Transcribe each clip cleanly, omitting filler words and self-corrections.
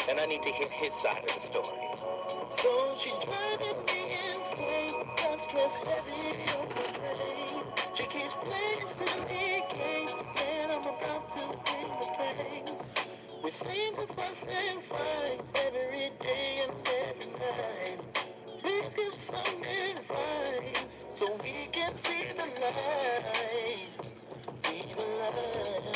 and I need to hear his side of the story. So she's driving me insane, got stress heavy on my brain. She keeps playing silly games, and I'm about to bring the pain. We seem to fuss and fight every day and every night. Please give some advice so we can see the light. See the light.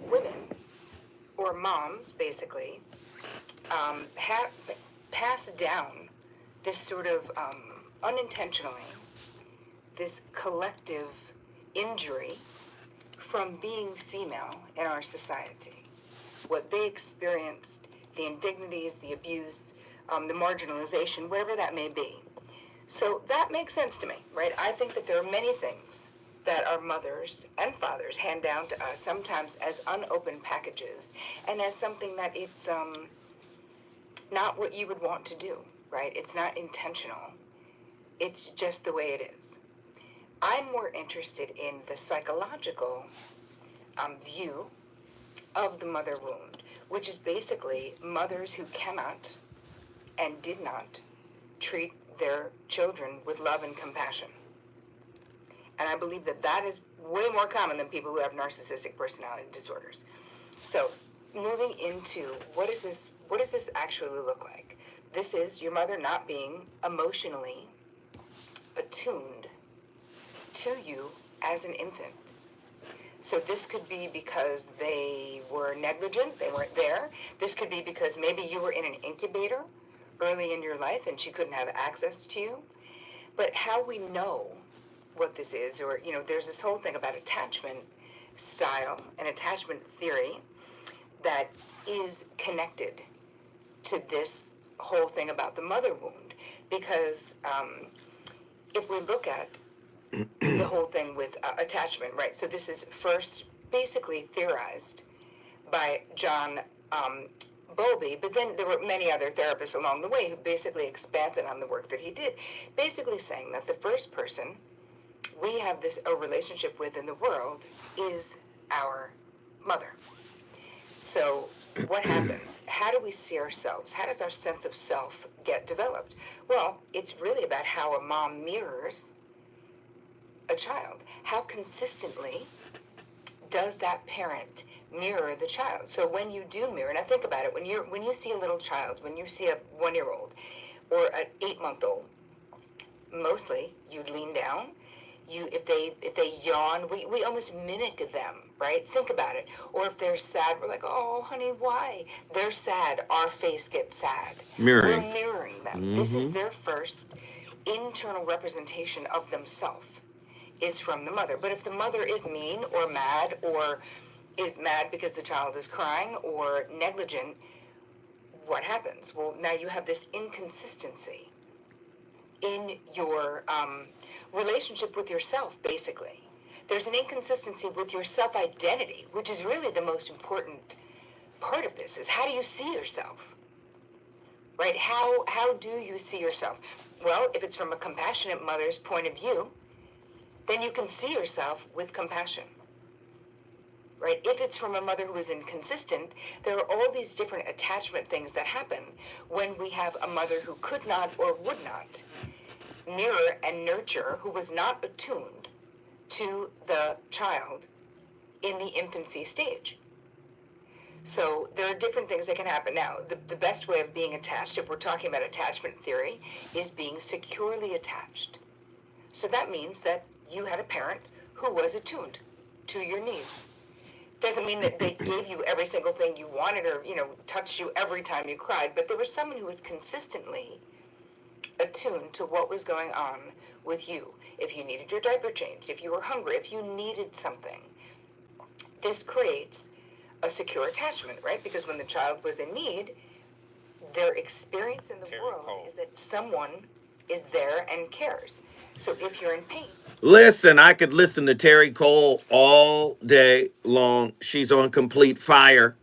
Women, or moms, basically, have passed down this sort of unintentionally, this collective injury from being female in our society. What they experienced, the indignities, the abuse, the marginalization, whatever that may be. So that makes sense to me, right? I think that there are many things that our mothers and fathers hand down to us, sometimes as unopened packages, and as something that it's not what you would want to do, right? It's not intentional. It's just the way it is. I'm more interested in the psychological view of the mother wound, which is basically mothers who cannot and did not treat their children with love and compassion. And I believe that that is way more common than people who have narcissistic personality disorders. So moving into what does this actually look like? This is your mother not being emotionally attuned to you as an infant. So this could be because they were negligent, they weren't there. This could be because maybe you were in an incubator early in your life and she couldn't have access to you. But how we know what this is, or, there's this whole thing about attachment style and attachment theory that is connected to this whole thing about the mother wound. Because if we look at the whole thing with attachment, right? So this is first basically theorized by John Bowlby, but then there were many other therapists along the way who basically expanded on the work that he did, basically saying that the first person we have a relationship with in the world is our mother. So what happens? How do we see ourselves? How does our sense of self get developed? Well, it's really about how a mom mirrors a child. How consistently does that parent mirror the child? So when you do mirror, now think about it, when you see a little child, when you see a 1-year-old or an 8-month-old, mostly you lean down. If they yawn, we almost mimic them, right? Think about it. Or if they're sad, we're like, oh, honey, why? They're sad, our face gets sad. Mirroring. We're mirroring them. Mm-hmm. This is their first internal representation of themselves, is from the mother. But if the mother is mean or mad, or is mad because the child is crying, or negligent, what happens? Well, now you have this inconsistency in your relationship with yourself, basically. There's an inconsistency with your self-identity, which is really the most important part of this, is how do you see yourself? Right? How do you see yourself? Well, if it's from a compassionate mother's point of view, then you can see yourself with compassion. Right? If it's from a mother who is inconsistent, there are all these different attachment things that happen when we have a mother who could not or would not mirror and nurture, who was not attuned to the child in the infancy stage. So there are different things that can happen. Now, the best way of being attached, if we're talking about attachment theory, is being securely attached. So that means that you had a parent who was attuned to your needs. Doesn't mean that they gave you every single thing you wanted or, touched you every time you cried, but there was someone who was consistently attuned to what was going on with you. If you needed your diaper changed, if you were hungry, if you needed something, this creates a secure attachment, right? Because when the child was in need, their experience in the world is that someone is there and cares. So if you're in pain. Listen, I could listen to Terry Cole all day long. She's on complete fire.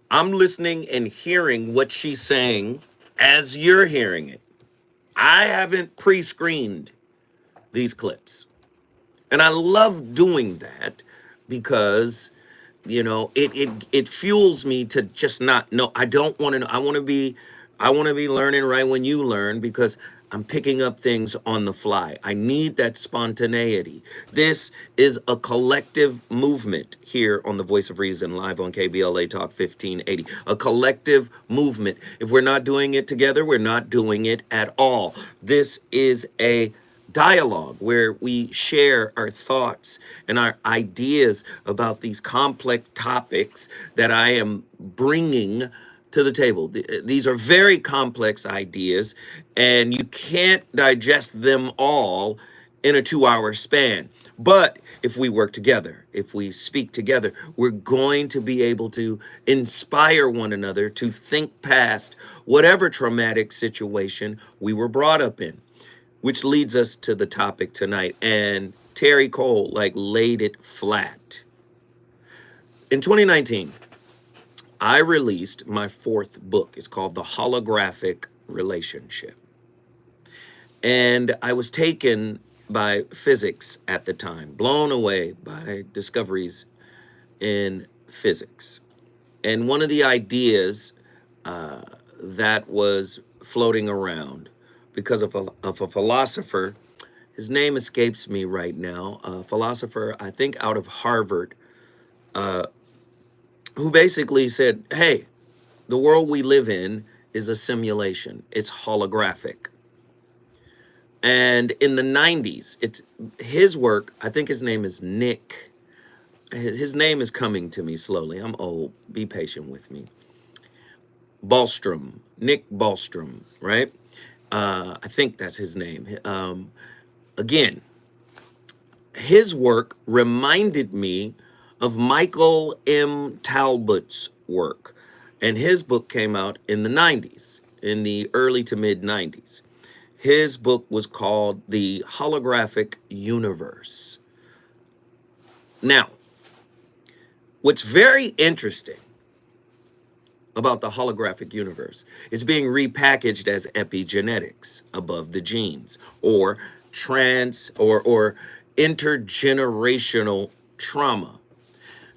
I'm listening and hearing what she's saying as you're hearing it. I haven't pre-screened these clips. And I love doing that because it fuels me to just not know. I don't want to know. I want to be learning right when you learn, because I'm picking up things on the fly. I need that spontaneity. This is a collective movement here on the Voice of Reason, live on KBLA Talk 1580. A collective movement. If we're not doing it together, we're not doing it at all. This is a dialogue where we share our thoughts and our ideas about these complex topics that I am bringing to the table. These are very complex ideas, and you can't digest them all in a 2-hour span. But if we work together, if we speak together, we're going to be able to inspire one another to think past whatever traumatic situation we were brought up in. Which leads us to the topic tonight. And Terry Cole laid it flat. In 2019, I released my 4th book. It's called The Holographic Relationship. And I was taken by physics at the time, blown away by discoveries in physics. And one of the ideas that was floating around, because of a philosopher, his name escapes me right now, a philosopher, I think out of Harvard, who basically said, hey, the world we live in is a simulation. It's holographic. And in the 90s, it's his work, I think his name is Nick. His name is coming to me slowly. I'm old. Be patient with me. Ballstrom, Nick Ballstrom, right? I think that's his name. Again, his work reminded me of Michael M. Talbot's work. And his book came out in the 90s, in the early to mid 90s. His book was called The Holographic Universe. Now, what's very interesting about the holographic universe is being repackaged as epigenetics above the genes, or or intergenerational trauma.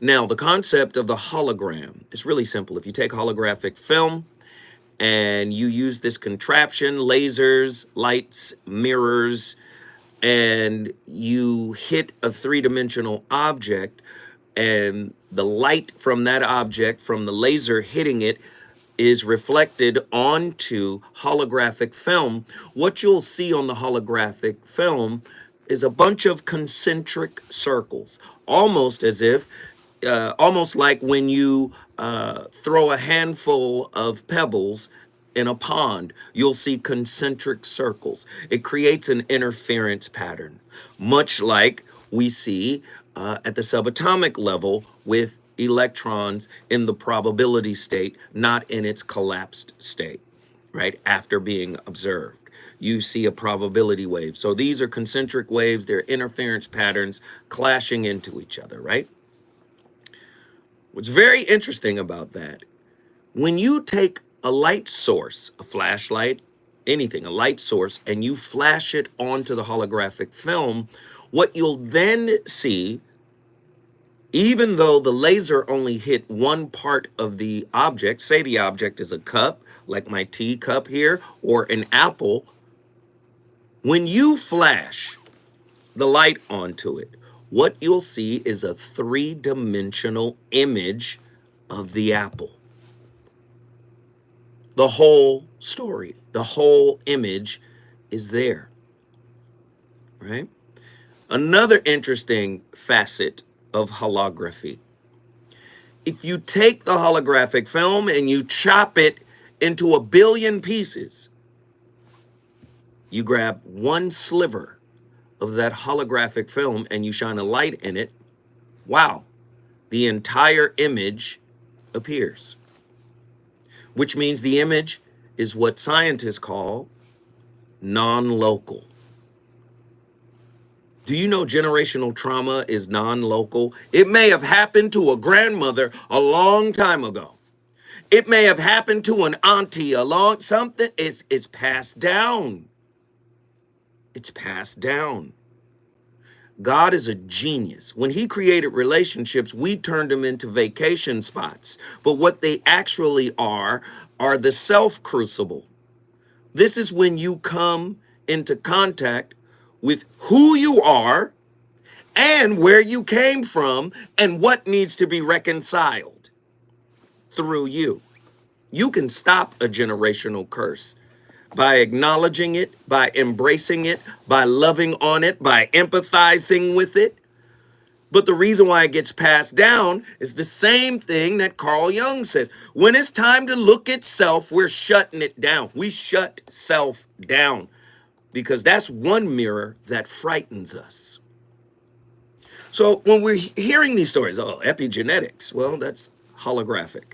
Now, the concept of the hologram is really simple. If you take holographic film and you use this contraption, lasers, lights, mirrors, and you hit a 3-dimensional object, and the light from that object, from the laser hitting it, is reflected onto holographic film. What you'll see on the holographic film is a bunch of concentric circles, almost as if, almost like when you throw a handful of pebbles in a pond, you'll see concentric circles. It creates an interference pattern, much like we see at the subatomic level with electrons in the probability state, not in its collapsed state, right, after being observed. you see a probability wave. So these are concentric waves, they're interference patterns clashing into each other, right? What's very interesting about that, when you take a light source, a flashlight, anything, a light source, and you flash it onto the holographic film, what you'll then see, even though the laser only hit one part of the object, say the object is a cup, like my tea cup here, or an apple, when you flash the light onto it, what you'll see is a three-dimensional image of the apple. The whole story, the whole image is there, right? Another interesting facet of holography. If you take the holographic film and you chop it into a billion pieces, you grab one sliver of that holographic film and you shine a light in it, wow, the entire image appears. Which means the image is what scientists call non-local. Do you know generational trauma is non-local? It may have happened to a grandmother a long time ago. It may have happened to an auntie something. It's passed down. It's passed down. God is a genius. When he created relationships, we turned them into vacation spots. But what they actually are the self-crucible. This is when you come into contact with who you are and where you came from and what needs to be reconciled through you. You can stop a generational curse by acknowledging it, by embracing it, by loving on it, by empathizing with it. But the reason why it gets passed down is the same thing that Carl Jung says. When it's time to look at self, we're shutting it down. We shut self down because that's one mirror that frightens us. So when we're hearing these stories, oh, epigenetics, well, that's holographic.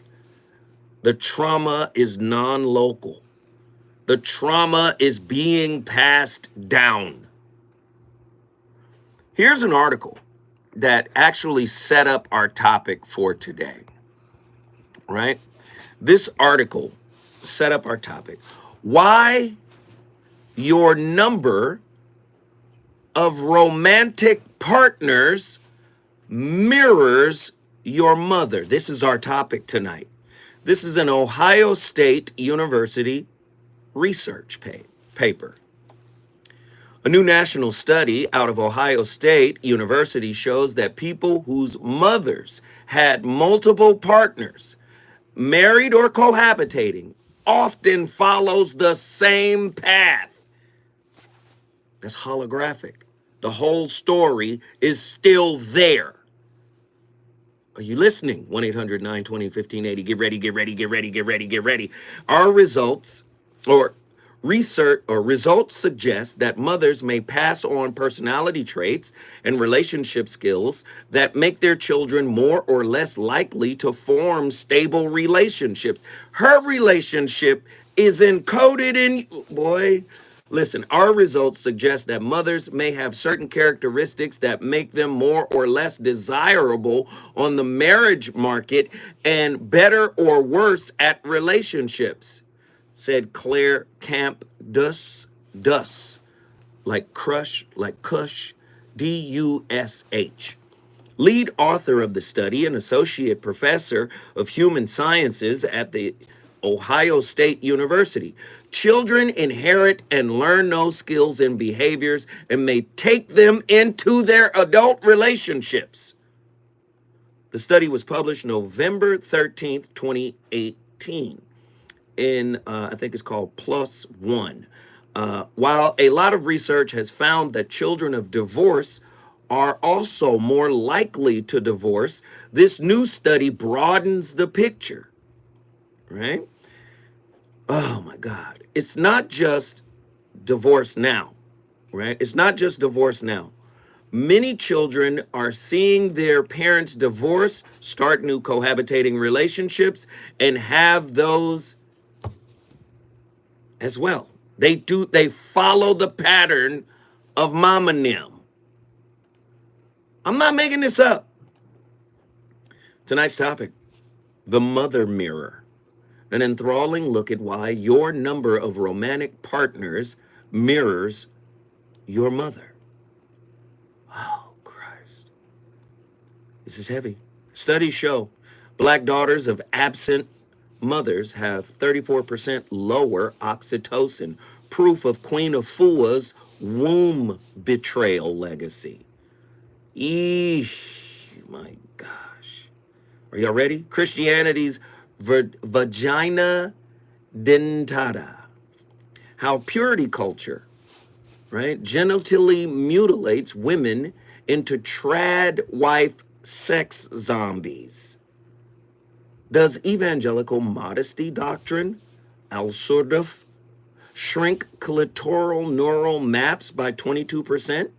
The trauma is non-local. The trauma is being passed down. Here's an article that actually set up our topic for today, right? This article set up our topic. Why your number of romantic partners mirrors your mother. This is our topic tonight. This is an Ohio State University research paper. A new national study out of Ohio State University shows that people whose mothers had multiple partners, married or cohabitating, often follows the same path. That's holographic. The whole story is still there. Are you listening? 1-800-920-1580. Get ready, get ready, get ready, get ready, get ready. Our results results suggest that mothers may pass on personality traits and relationship skills that make their children more or less likely to form stable relationships. Her relationship is encoded in, boy, listen, our results suggest that mothers may have certain characteristics that make them more or less desirable on the marriage market and better or worse at relationships, said Claire Camp Dus, like crush, like Kush, D-U-S-H. Lead author of the study and associate professor of human sciences at the Ohio State University. Children inherit and learn those skills and behaviors and may take them into their adult relationships. The study was published November 13th, 2018. In, I think it's called Plus One. While a lot of research has found that children of divorce are also more likely to divorce, this new study broadens the picture, right? Oh my God. It's not just divorce now, right? It's not just divorce now. Many children are seeing their parents divorce, start new cohabitating relationships, and have those as well. They follow the pattern of Mama Nim. I'm not making this up. Tonight's topic, the mother mirror. An enthralling look at why your number of romantic partners mirrors your mother. Oh, Christ. This is heavy. Studies show black daughters of absent mothers have 34% lower oxytocin, proof of Queen Afua's womb betrayal legacy. Eesh, my gosh. Are y'all ready? Christianity's vagina dentata. How purity culture, right, genitally mutilates women into trad wife sex zombies. Does evangelical modesty doctrine, al-Surduf, shrink clitoral neural maps by 22%,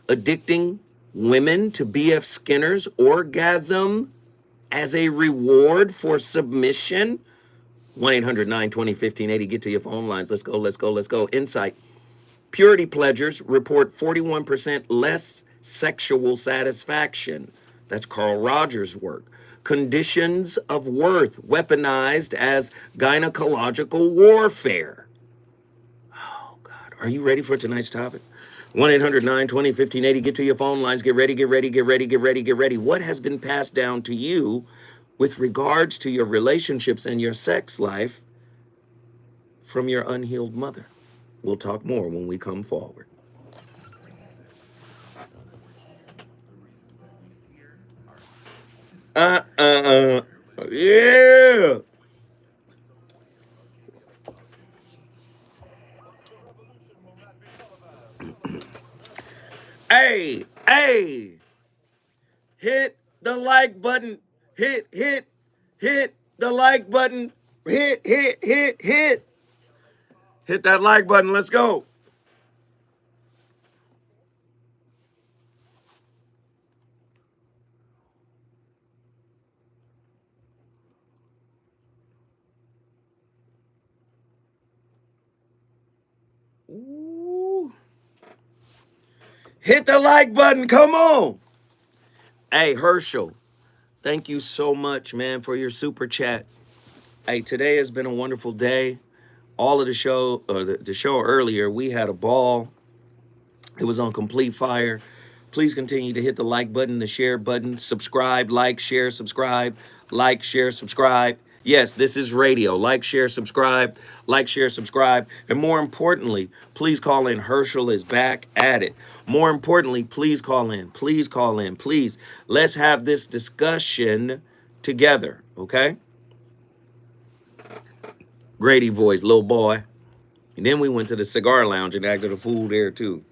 addicting women to B.F. Skinner's orgasm as a reward for submission? 1-800-920-1580. Get to your phone lines. Let's go, let's go, let's go. Insight. Purity pledgers report 41% less sexual satisfaction. That's Carl Rogers' work. Conditions of worth weaponized as gynecological warfare. Oh, God. Are you ready for tonight's topic? 1-800-920-1580. Get to your phone lines. Get ready, get ready, get ready, get ready, get ready. What has been passed down to you with regards to your relationships and your sex life from your unhealed mother? We'll talk more when we come forward. Yeah. Hey, hey. Hit the like button. Hit the like button. Hit. Hit that like button. Let's go. Ooh. Hit the like button. Come on. Hey, Herschel, thank you so much, man, for your super chat. Hey, today has been a wonderful day. All of the show, the show earlier, we had a ball. It was on complete fire. Please continue to hit the like button, the share button, subscribe, like, share, subscribe, like, share, subscribe. Yes, this is radio. Like, share, subscribe, like, share, subscribe. And more importantly, please call in. Herschel is back at it. More importantly, please call in. Please call in. Please. Let's have this discussion together, okay? Grady voice, little boy. And then we went to the cigar lounge and acted a fool there too.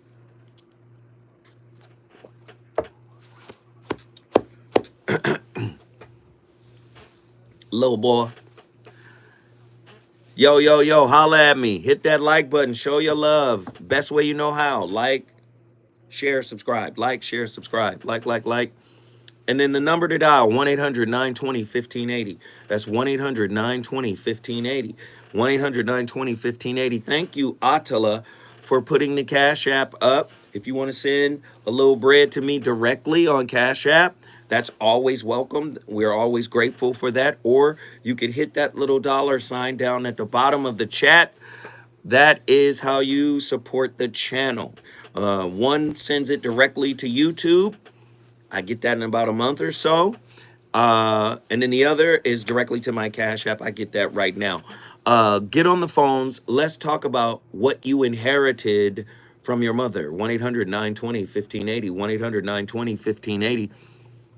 Little boy. Yo, holla at me. Hit that like button. Show your love. Best way you know how. Like, share, subscribe. Like, share, subscribe. Like. And then the number to dial, 1-800-920-1580. That's 1-800-920-1580. 1-800-920-1580. Thank you, Attila, for putting the Cash App up. If you want to send a little bread to me directly on Cash App, that's always welcome. We're always grateful for that. Or you could hit that little dollar sign down at the bottom of the chat. That is how you support the channel. One sends it directly to YouTube. I get that in about a month or so. And then the other is directly to my Cash App. I get that right now. Get on the phones. Let's talk about what you inherited from your mother. 1-800-920-1580. 1-800-920-1580.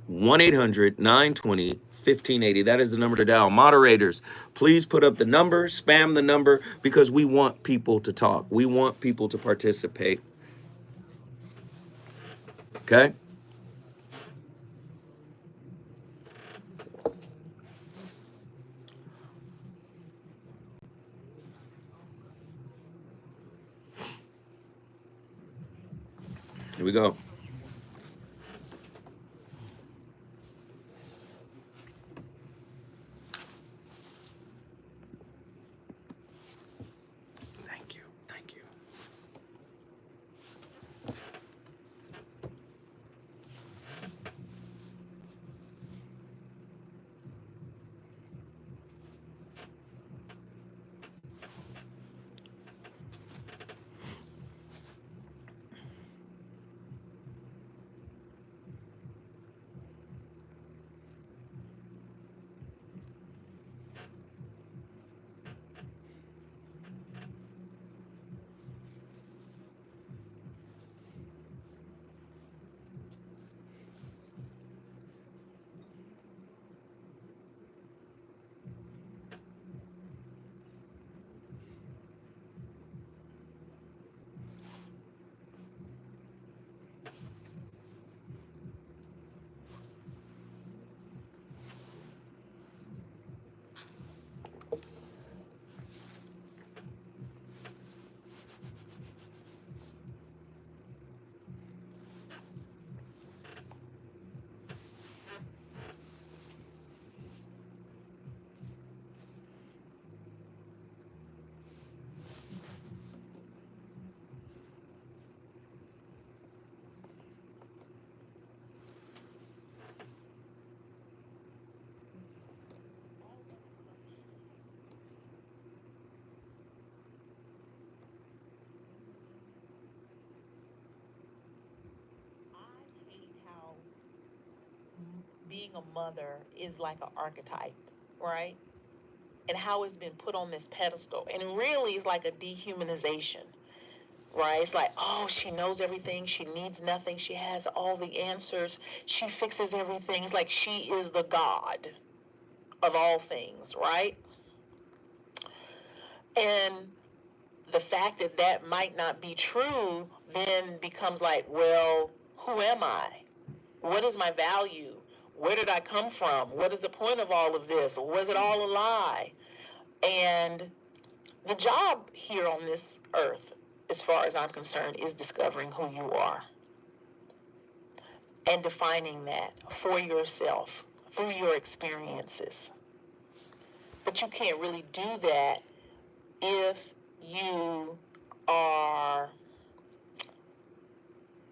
1-800-920-1580. That is the number to dial. Moderators, please put up the number, spam the number, because we want people to talk. We want people to participate. Okay? Here we go. Thank you. being a mother is like an archetype, right? And how it's been put on this pedestal. And really it's like a dehumanization, right? It's like, oh, she knows everything. She needs nothing. She has all the answers. She fixes everything. It's like she is the God of all things, right? And the fact that that might not be true then becomes like, well, who am I? What is my value? Where did I come from? What is the point of all of this? Was it all a lie? And the job here on this earth, as far as I'm concerned, is discovering who you are and defining that for yourself through your experiences. But you can't really do that if you are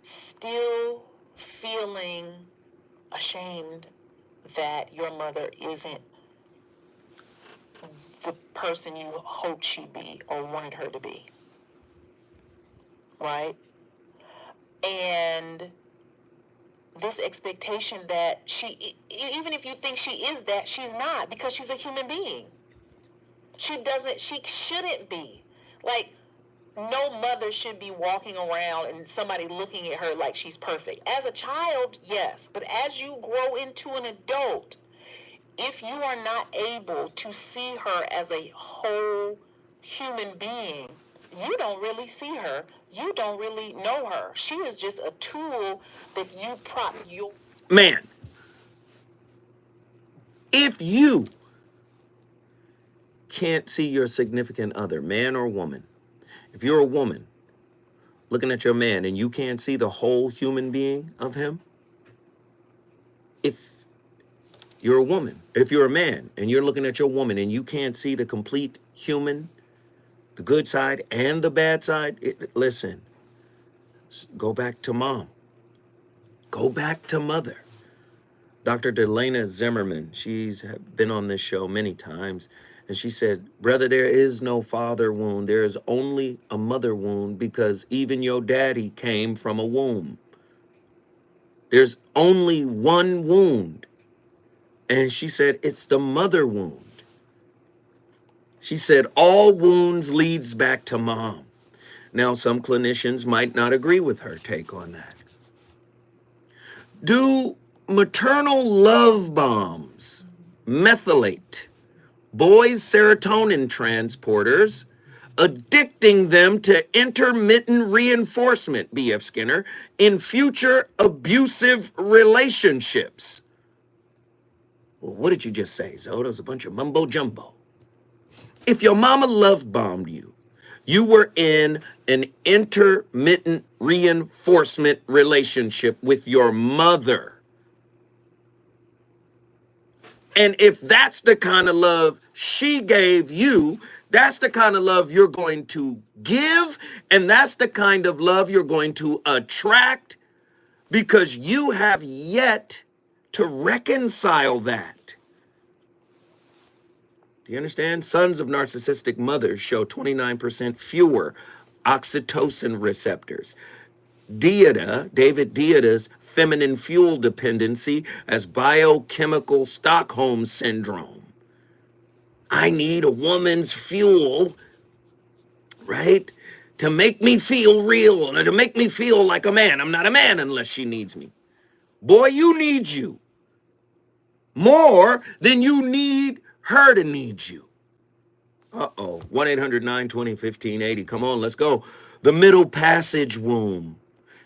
still feeling ashamed that your mother isn't the person you hoped she'd be or wanted her to be, right? And this expectation that she, even if you think she is that, she's not, because she's a human being. She shouldn't be. Like, no mother should be walking around and somebody looking at her like she's perfect. As a child, yes, but as you grow into an adult, if you are not able to see her as a whole human being, you don't really see her. You don't really know her. She is just a tool that you prop your... Man, if you can't see your significant other, man or woman, if you're a woman looking at your man and you can't see the whole human being of him, if you're a woman, if you're a man and you're looking at your woman and you can't see the complete human, the good side and the bad side, listen, go back to mom. Go back to mother. Dr. Delana Zimmerman, she's been on this show many times, and she said, brother, there is no father wound. There is only a mother wound, because even your daddy came from a womb. There's only one wound. And she said, it's the mother wound. She said, all wounds leads back to mom. Now, some clinicians might not agree with her take on that. Do maternal love bombs methylate boys' serotonin transporters, addicting them to intermittent reinforcement, B.F. Skinner, in future abusive relationships? Well, what did you just say, Zoe? It was a bunch of mumbo jumbo. If your mama love bombed you, you were in an intermittent reinforcement relationship with your mother. And if that's the kind of love she gave you, that's the kind of love you're going to give, and that's the kind of love you're going to attract, because you have yet to reconcile that. Do you understand? Sons of narcissistic mothers show 29% fewer oxytocin receptors. David Deida's feminine fuel dependency as biochemical Stockholm syndrome. I need a woman's fuel, right? To make me feel real, and to make me feel like a man. I'm not a man unless she needs me. Boy, you need you more than you need her to need you. Uh-oh. 1-800-920-1580. Come on, let's go. The middle passage womb.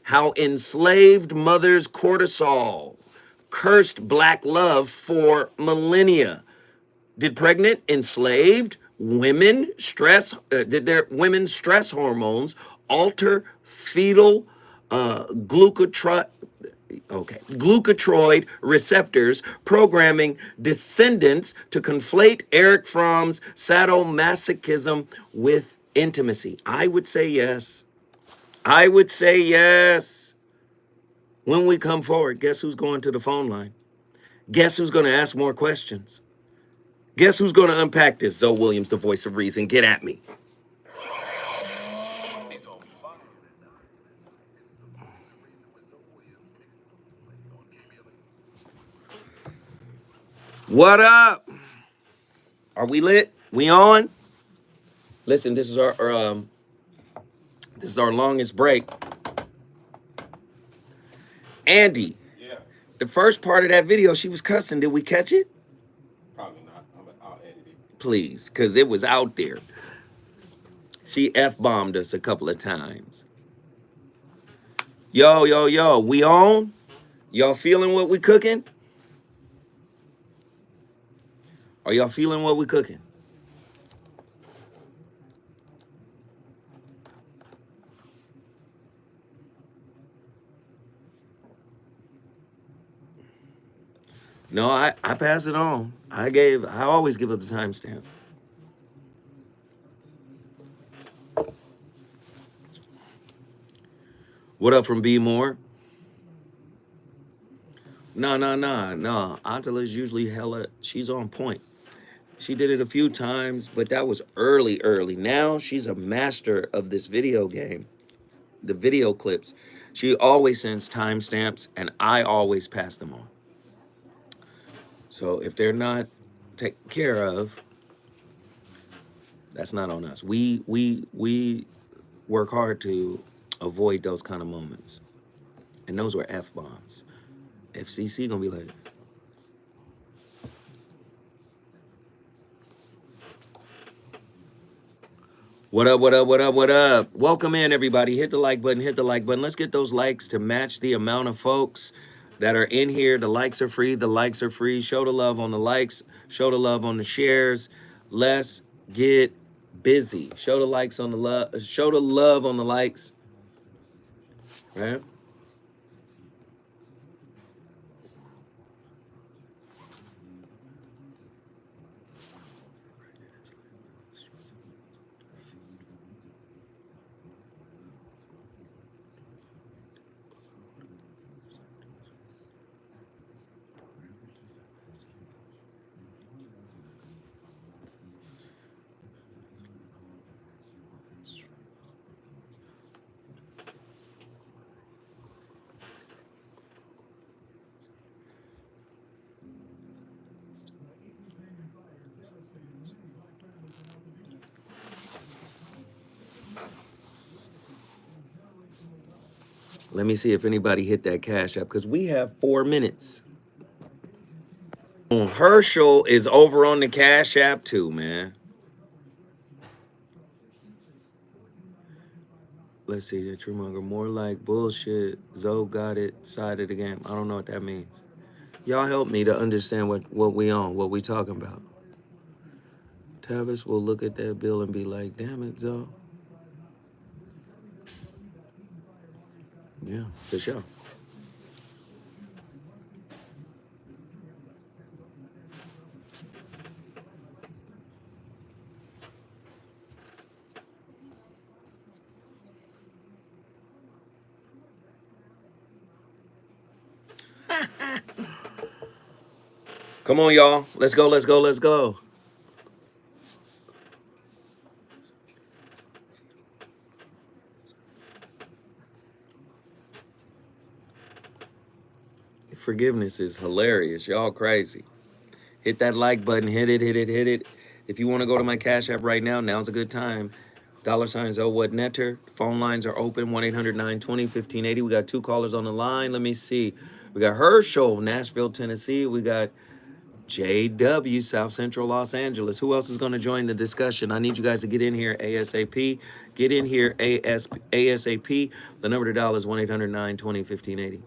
How enslaved mothers' cortisol cursed black love for millennia. Did pregnant, enslaved women did their women's stress hormones alter fetal glucotroid receptors, programming descendants to conflate Eric Fromm's sadomasochism with intimacy? I would say yes. I would say yes. When we come forward, guess who's going to the phone line? Guess who's going to ask more questions? Guess who's going to unpack this? Zoe Williams, the voice of reason. Get at me. What up? Are we lit? We on? Listen, this is our longest break. Andy. Yeah, The first part of that video, she was cussing. Did we catch it? probably not. I'll edit it. Please, because it was out there. She F-bombed us a couple of times. Yo, we on? Y'all feeling what we cooking? Are y'all feeling what we cooking? No, I pass it on. I always give up the timestamp. What up from B More? No. Antila's usually she's on point. She did it a few times, but that was early. Now she's a master of this video game, the video clips. She always sends timestamps, and I always pass them on. So if they're not taken care of, that's not on us. We work hard to avoid those kind of moments, and those were F-bombs. FCC gonna be like, what up? Welcome in, everybody. Hit the like button. Let's get those likes to match the amount of folks that are in here. The likes are free. Show the love on the likes. Show the love on the shares. Let's get busy. Show the likes on the love. Show the love on the likes. Right? Let me see if anybody hit that cash app because we have 4 minutes. Herschel is over on the cash app too, man. Let's see, the Trumonger, more like bullshit. Zoe got it, side of the game. I don't know what that means. Y'all help me to understand what we talking about. Tavis will look at that bill and be like, damn it, Zoe. Yeah, for sure. Come on, y'all. Let's go. Forgiveness is hilarious. Y'all crazy. Hit that like button. Hit it. If you want to go to my Cash App right now, now's a good time. $sign Zoe What Netter. Phone lines are open. 1-800-920-1580. We got 2 callers on the line. Let me see. We got Herschel, Nashville, Tennessee. We got JW, South Central Los Angeles. Who else is going to join the discussion? I need you guys to get in here ASAP. Get in here ASAP. The number to dial is 1-800-920-1580.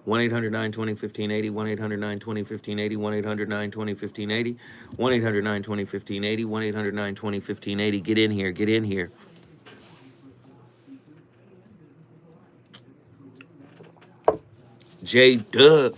1-800-920-1580. 1-800-920-1580. 1-800-920-1580. 1-800-920-1580. 1-800-920-1580. Get in here. J-Dub.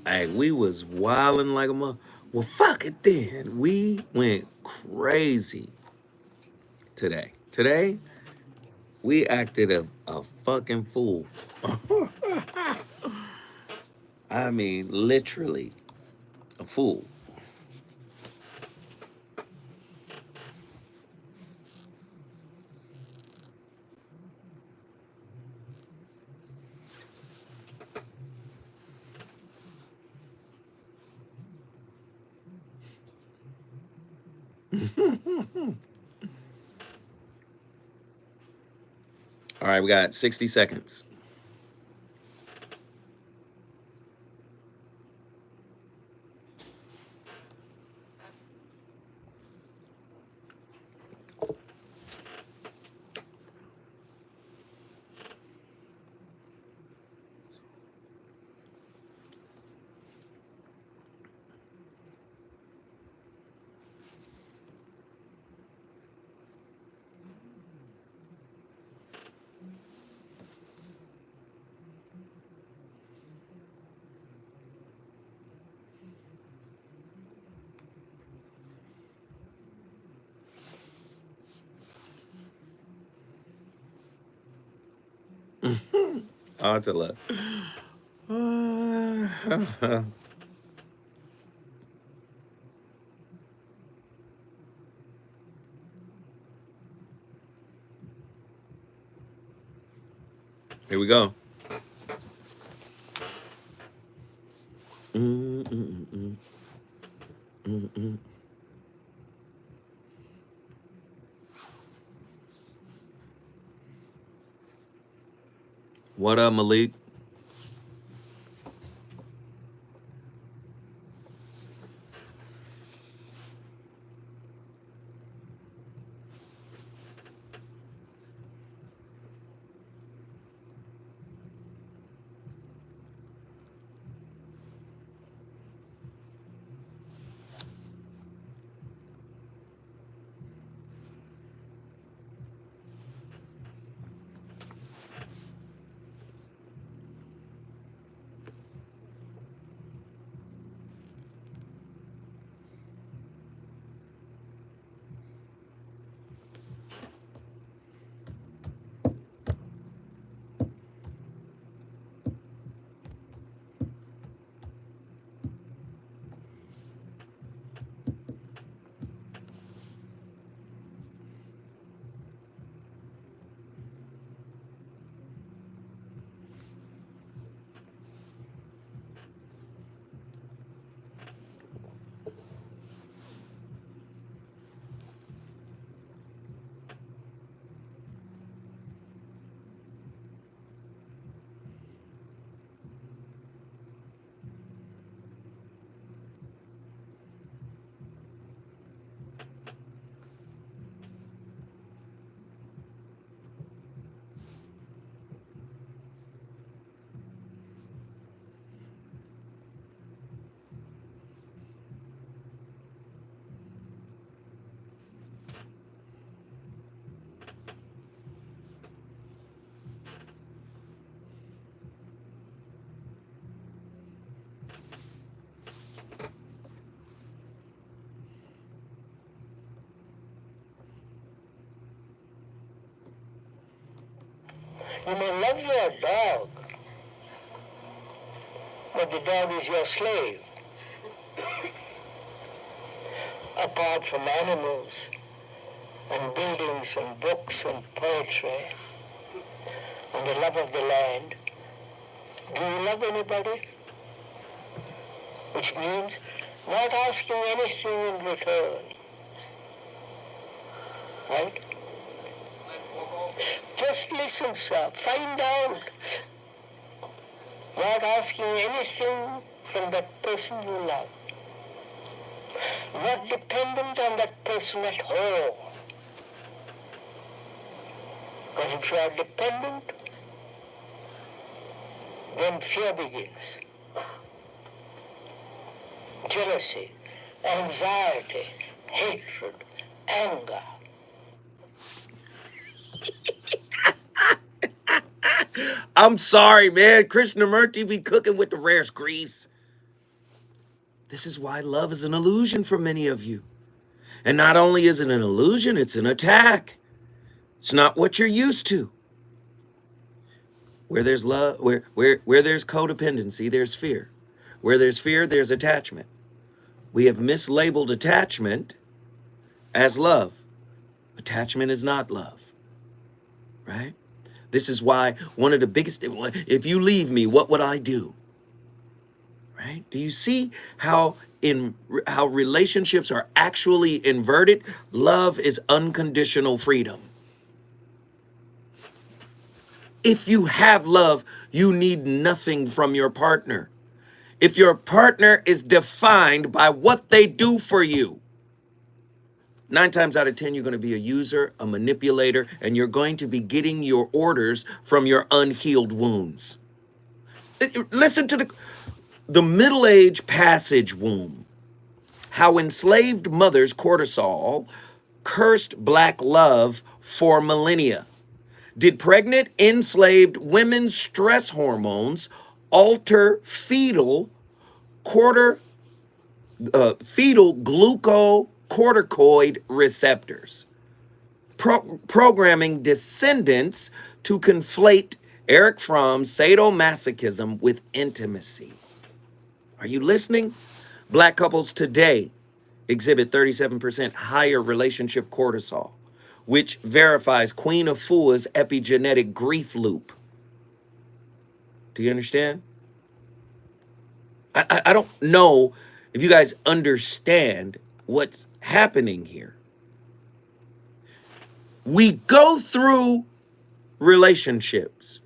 Hey, we was wilding like a mother. Well, fuck it then. We went crazy today. Today, We acted a fucking fool. I mean, literally a fool. All right, we got 60 seconds. Oh, it's a lot. Here we go. What up, Malik? You may love your dog, but the dog is your slave. Apart from animals and buildings and books and poetry and the love of the land, do you love anybody? Which means not asking anything in return. Right? Just listen, sir. Find out. Not asking anything from that person you love. Not dependent on that person at all. Because if you are dependent, then fear begins. Jealousy, anxiety, hatred, anger. I'm sorry, man. Krishnamurti be cooking with the rarest grease. This is why love is an illusion for many of you. And not only is it an illusion, it's an attack. It's not what you're used to. Where there's love, where there's codependency, there's fear. Where there's fear, there's attachment. We have mislabeled attachment as love. Attachment is not love, right? This is why one of the biggest, if you leave me, what would I do? Right? Do you see how how relationships are actually inverted? Love is unconditional freedom. If you have love, you need nothing from your partner. If your partner is defined by what they do for you, 9 times out of 10, you're going to be a user, a manipulator, and you're going to be getting your orders from your unhealed wounds. Listen to the Middle Age passage womb. How enslaved mothers' cortisol cursed black love for millennia. Did pregnant enslaved women's stress hormones alter fetal glucocorticoid receptors, programming descendants to conflate Eric Fromm's sadomasochism with intimacy? Are you listening? Black couples today exhibit 37% higher relationship cortisol, which verifies Queen Afua's epigenetic grief loop. Do you understand? I don't know if you guys understand what's happening here. We go through relationships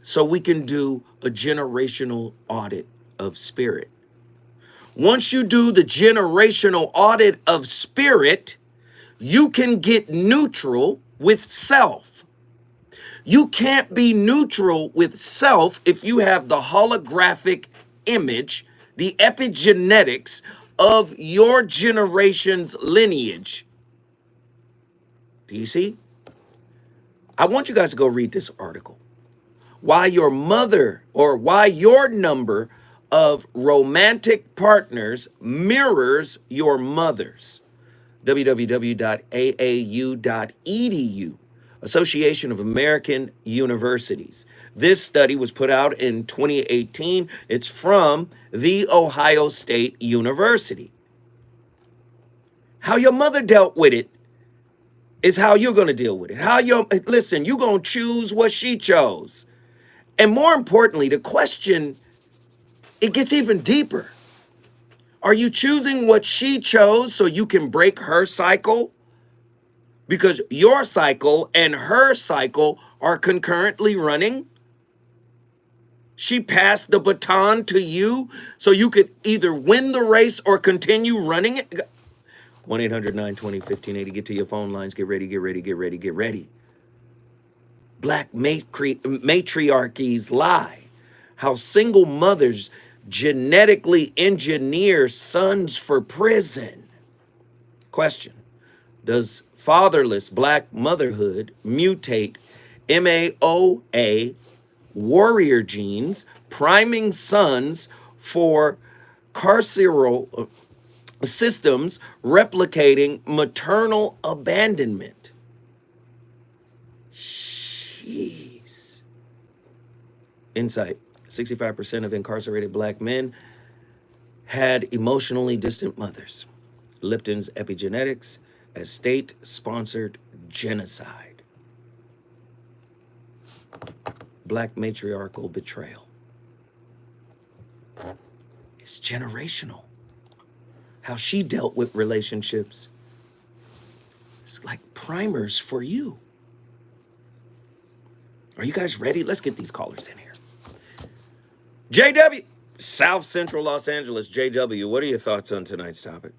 so we can do a generational audit of spirit. Once you do the generational audit of spirit, you can get neutral with self. You can't be neutral with self if you have the holographic image, the epigenetics of your generation's lineage. Do you see? I want you guys to go read this article. Why your mother or why your number of romantic partners mirrors your mother's. www.aau.edu, Association of American Universities. This study was put out in 2018. It's from The Ohio State University. How your mother dealt with it is how you're going to deal with it. Listen, you're going to choose what she chose. And more importantly, the question, it gets even deeper. Are you choosing what she chose so you can break her cycle? Because your cycle and her cycle are concurrently running. She passed the baton to you so you could either win the race or continue running it. 1-800-920-1580. Get to your phone lines. Get ready, get ready, get ready, get ready. Black matriarchies lie. How single mothers genetically engineer sons for prison. Question: does fatherless black motherhood mutate MAOA warrior genes, priming sons for carceral systems replicating maternal abandonment? Jeez. Insight: 65% of incarcerated black men had emotionally distant mothers. Lipton's epigenetics as state-sponsored genocide. Black matriarchal betrayal. It's generational. How she dealt with relationships. It's like primers for you. Are you guys ready? Let's get these callers in here. JW, South Central Los Angeles. JW, what are your thoughts on tonight's topic?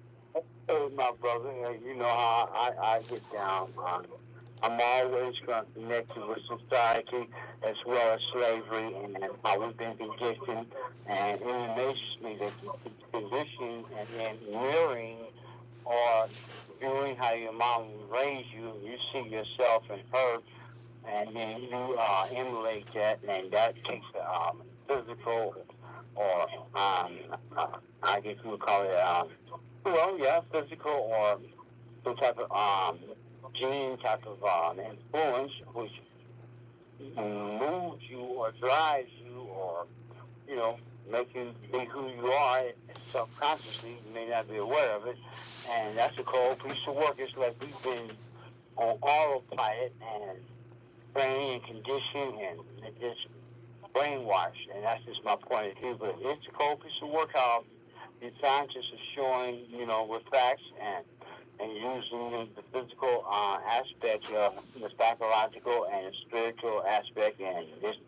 Hey, my brother, you know how I get down. I'm always connected with society as well as slavery and how we've been conditioned. And it amazes me that the position and then mirroring or viewing how your mom raised you, you see yourself in her, and then you emulate that, and that takes physical or I guess you would call it physical or some type of genuine type of influence which moves you or drives you or, you know, make you be who you are subconsciously. You may not be aware of it. And that's a cold piece of work. It's like we've been on autopilot and training and conditioning and just brainwashed. And that's just my point of view. But it's a cold piece of work how the scientists are showing, you know, with facts and using the physical aspect, the psychological and the spiritual aspect, and just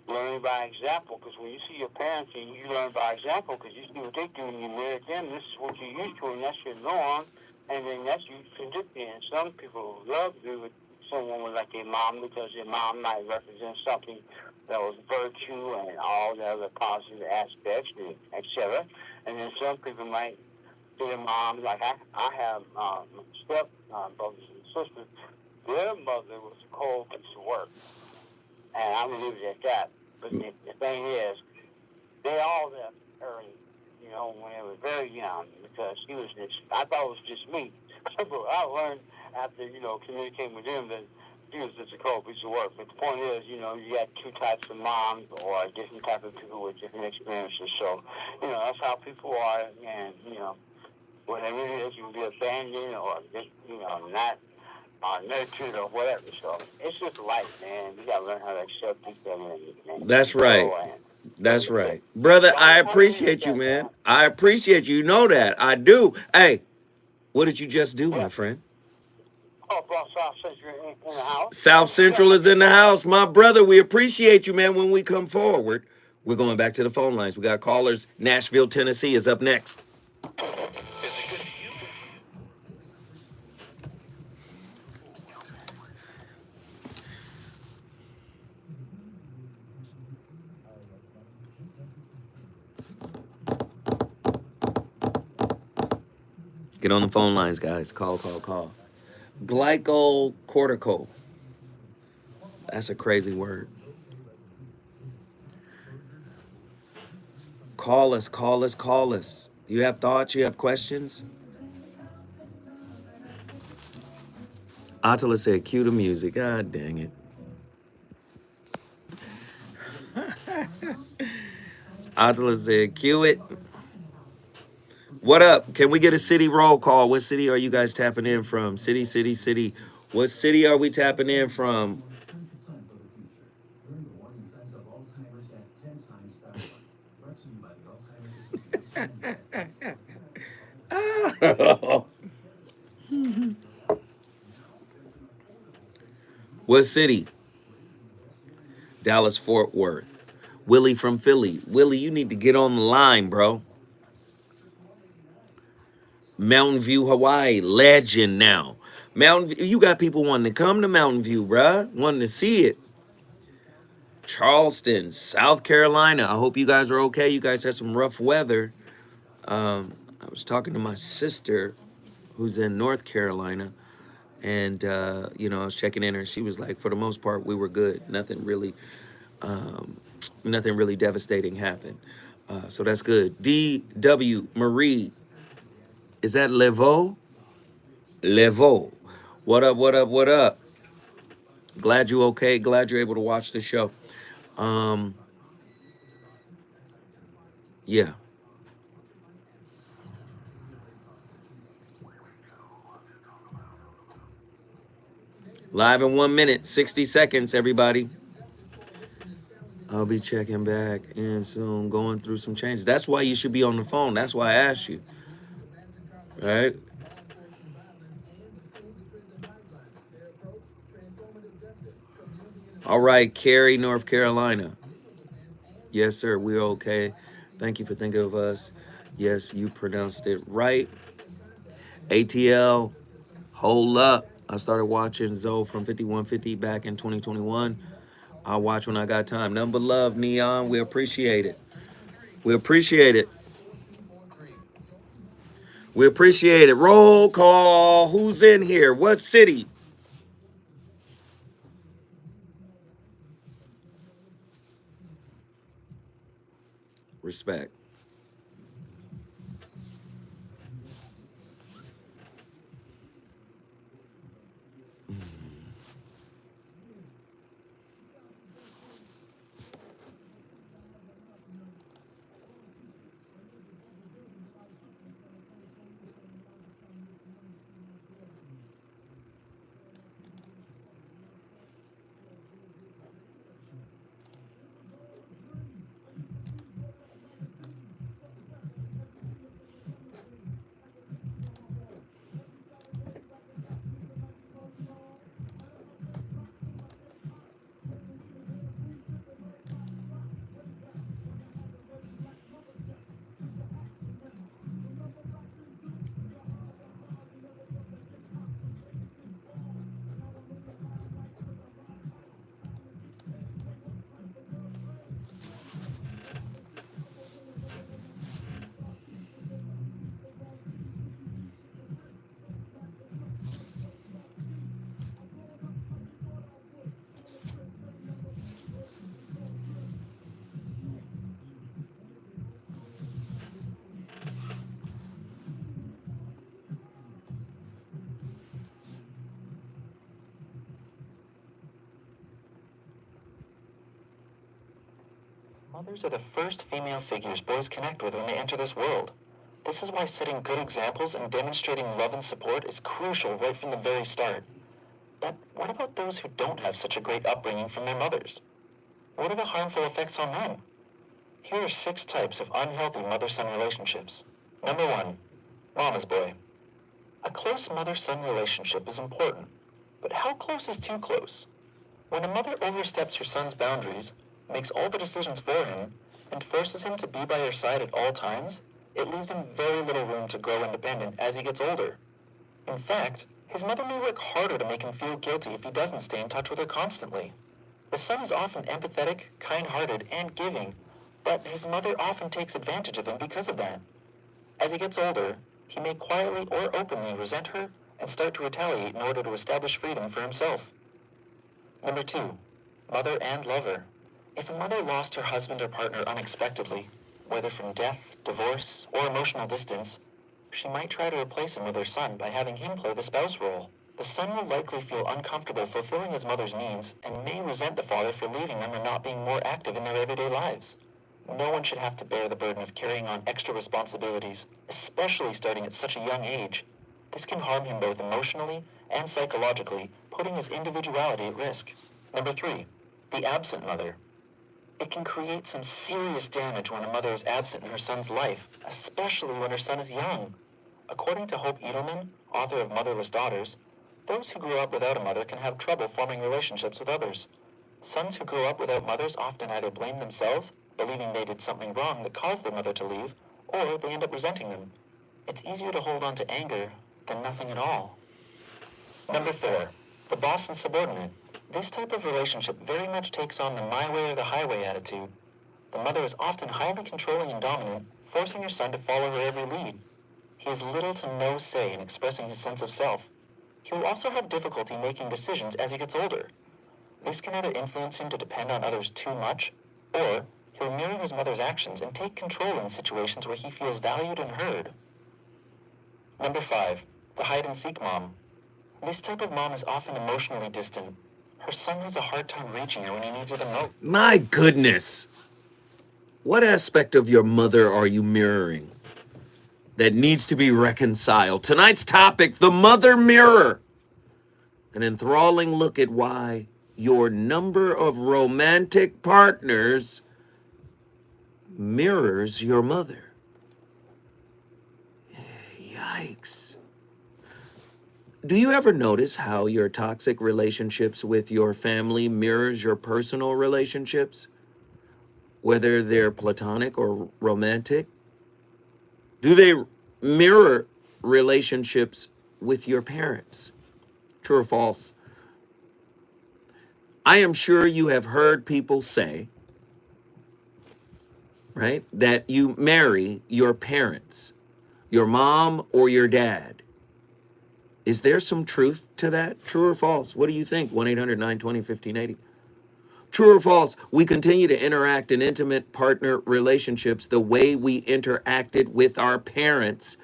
learning by example. Because when you see your parents, and you learn by example, because you see what they do and you mirror them. This is what you're used to, and that's your norm. And then that's you conditioning. And some people love to be with someone with like their mom because their mom might represent something that was virtue and all the other positive aspects, etc. And then some people might their mom, like I have step brothers and sisters, their mother was a cold piece of work. And I'm going to leave it at that. But the thing is, they all left early, you know, when they were very young, because she was just, I thought it was just me. But I learned after, you know, communicating with them that she was just a cold piece of work. But the point is, you know, you got two types of moms or different type of people with different experiences. So, you know, that's how people are. And, you know, whatever it is, you can be abandoned or just, you know, not nurtured or whatever. So it's just life, man. You gotta learn how to accept each other and That's right. grow and That's right. Brother, so I I'm gonna leave it appreciate at you, that, man. man. I appreciate you. You know that. I do. Hey, what did you just do, Yeah. my friend? Oh, brought South Central in the house. South You got Central my is in the phone house. My brother, we appreciate you, man. When we come forward, we're going back to the phone lines. We got callers. Nashville, Tennessee is up next. Get on the phone lines, guys. Call, call, call. Glycocortical. That's a crazy word. Call us, call us, call us. You have thoughts? You have questions? Attila said, cue the music. God dang it. Attila said, cue it. What up? Can we get a city roll call? What city are you guys tapping in from? City, city, city. What city are we tapping in from? What city? Dallas, Fort Worth. Willie from Philly. Willie, you need to get on the line, bro. Mountain View, Hawaii. Legend now. Mountain View, you got people wanting to come to Mountain View, bruh. Wanting to see it. Charleston, South Carolina. I hope you guys are okay. You guys had some rough weather. I was talking to my sister who's in North Carolina, and you know, I was checking in her. She was like, for the most part, we were good. Nothing really devastating happened. So that's good. D.W. Marie, is that Levo? Levo. What up, what up, what up? Glad you okay. Glad you're able to watch the show. Yeah. Live in 1 minute, 60 seconds, everybody. I'll be checking back in soon, going through some changes. That's why you should be on the phone. That's why I asked you. Right? All right, Cary, North Carolina. Yes, sir. We're okay. Thank you for thinking of us. Yes, you pronounced it right. ATL, hold up. I started watching Zoe from 5150 back in 2021. I'll watch when I got time. Nothing but love, Neon. We appreciate it. We appreciate it. We appreciate it. Roll call. Who's in here? What city? Respect. Mothers are the first female figures boys connect with when they enter this world. This is why setting good examples and demonstrating love and support is crucial right from the very start. But what about those who don't have such a great upbringing from their mothers? What are the harmful effects on them? Here are 6 types of unhealthy mother-son relationships. Number 1, mama's boy. A close mother-son relationship is important, but how close is too close? When a mother oversteps her son's boundaries, makes all the decisions for him, and forces him to be by her side at all times, it leaves him very little room to grow independent as he gets older. In fact, his mother may work harder to make him feel guilty if he doesn't stay in touch with her constantly. The son is often empathetic, kind-hearted, and giving, but his mother often takes advantage of him because of that. As he gets older, he may quietly or openly resent her and start to retaliate in order to establish freedom for himself. Number 2, mother and lover. If a mother lost her husband or partner unexpectedly, whether from death, divorce, or emotional distance, she might try to replace him with her son by having him play the spouse role. The son will likely feel uncomfortable fulfilling his mother's needs and may resent the father for leaving them or not being more active in their everyday lives. No one should have to bear the burden of carrying on extra responsibilities, especially starting at such a young age. This can harm him both emotionally and psychologically, putting his individuality at risk. Number 3, the absent mother. It can create some serious damage when a mother is absent in her son's life, especially when her son is young. According to Hope Edelman, author of Motherless Daughters, those who grew up without a mother can have trouble forming relationships with others. Sons who grow up without mothers often either blame themselves, believing they did something wrong that caused their mother to leave, or they end up resenting them. It's easier to hold on to anger than nothing at all. Number 4, the boss and subordinate. This type of relationship very much takes on the my way or the highway attitude. The mother is often highly controlling and dominant, forcing her son to follow her every lead. He has little to no say in expressing his sense of self. He will also have difficulty making decisions as he gets older. This can either influence him to depend on others too much, or he'll mirror his mother's actions and take control in situations where he feels valued and heard. Number 5, the hide-and-seek mom. This type of mom is often emotionally distant. Her son has a hard time reaching her when he needs her the most. My goodness. What aspect of your mother are you mirroring that needs to be reconciled? Tonight's topic, the mother mirror. An enthralling look at why your number of romantic partners mirrors your mother. Yikes. Do you ever notice how your toxic relationships with your family mirrors your personal relationships, whether they're platonic or romantic? Do they mirror relationships with your parents? True or false? I am sure you have heard people say, right, that you marry your parents, your mom or your dad. Is there some truth to that? True or false? What do you think? 1-800-920-1580. True or false? We continue to interact in intimate partner relationships the way we interacted with our parents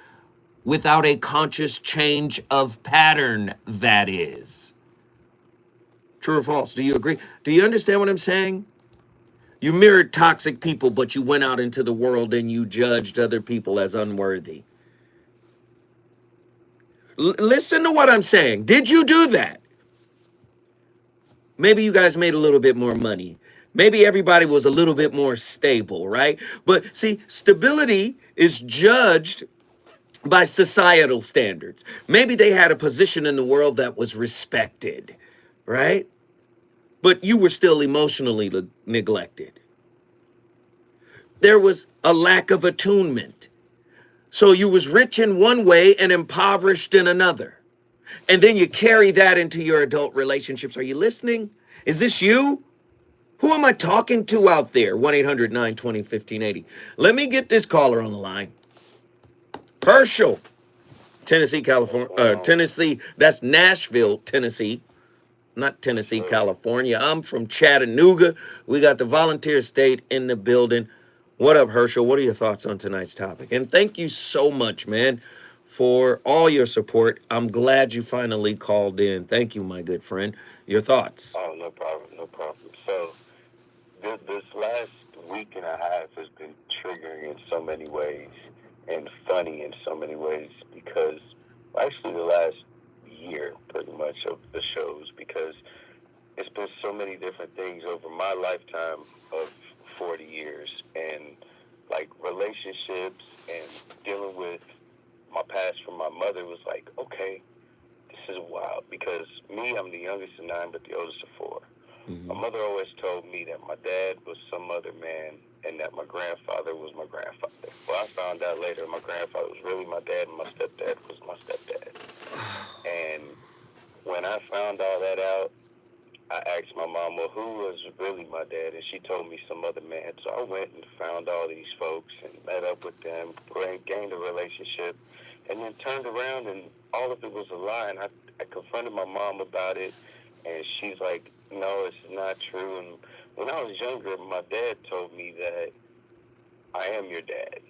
without a conscious change of pattern, that is. True or false? Do you agree? Do you understand what I'm saying? You mirrored toxic people, but you went out into the world and you judged other people as unworthy. Listen to what I'm saying. Did you do that? Maybe you guys made a little bit more money. Maybe everybody was a little bit more stable, right? But see, stability is judged by societal standards. Maybe they had a position in the world that was respected, right? But you were still emotionally neglected. There was a lack of attunement. So you was rich in one way and impoverished in another. And then you carry that into your adult relationships. Are you listening? Is this you? Who am I talking to out there? 1-800-920-1580. Let me get this caller on the line. Herschel, Tennessee, California. Tennessee, that's Nashville, Tennessee. Not Tennessee, California. I'm from Chattanooga. We got the volunteer state in the building. What up, Herschel? What are your thoughts on tonight's topic? And thank you so much, man, for all your support. I'm glad you finally called in. Thank you, my good friend. Your thoughts? Oh, no problem, no problem. So this last week and a half has been triggering in so many ways and funny in so many ways because actually the last year pretty much of the shows because it's been so many different things over my lifetime of 40 years and like relationships and dealing with my past from my mother was like, okay, this is wild because me, I'm the youngest of 9 but the oldest of 4. My mother always told me that my dad was some other man and that my grandfather was my grandfather. Well, I found out later my grandfather was really my dad and my stepdad was my stepdad. And when I found all that out, I asked my mom, well, who was really my dad? And she told me some other man. So I went and found all these folks and met up with them, gained a relationship, and then turned around and all of it was a lie. And I confronted my mom about it, and she's like, no, it's not true. And when I was younger, my dad told me that I am your dad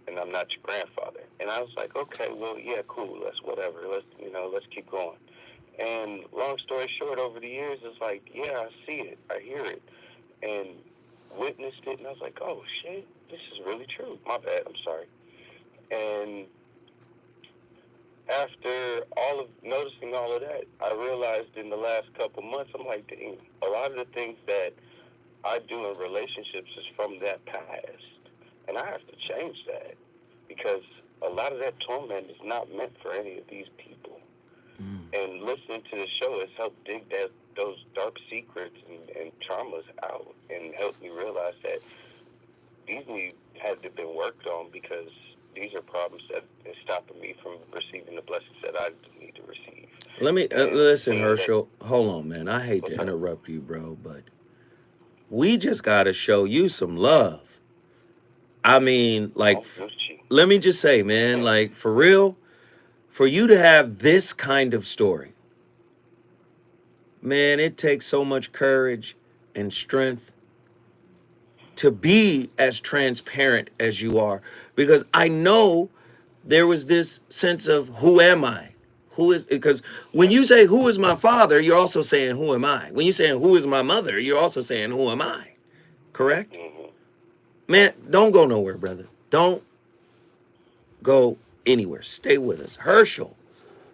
and I'm not your grandfather. And I was like, okay, well, yeah, cool. Let's whatever. Let's keep going. And long story short, over the years, it's like, yeah, I see it. I hear it. And witnessed it. And I was like, oh, shit, this is really true. My bad. I'm sorry. And after noticing all of that, I realized in the last couple months, I'm like, dang, a lot of the things that I do in relationships is from that past. And I have to change that because a lot of that torment is not meant for any of these people. And listening to the show has helped dig those dark secrets and traumas out and helped me realize that these had to be worked on because these are problems that are stopping me from receiving the blessings that I need to receive. Let me listen, Herschel. Hold on, man. I hate to interrupt you, bro, but we just got to show you some love. I mean, like, let me just say, man, like, for real, for you to have this kind of story, man, it takes so much courage and strength to be as transparent as you are. Because I know there was this sense of who am I? Because when you say who is my father, you're also saying who am I? When you're saying who is my mother, you're also saying who am I? Correct? Man, don't go nowhere, brother. Don't go anywhere. Stay with us. Herschel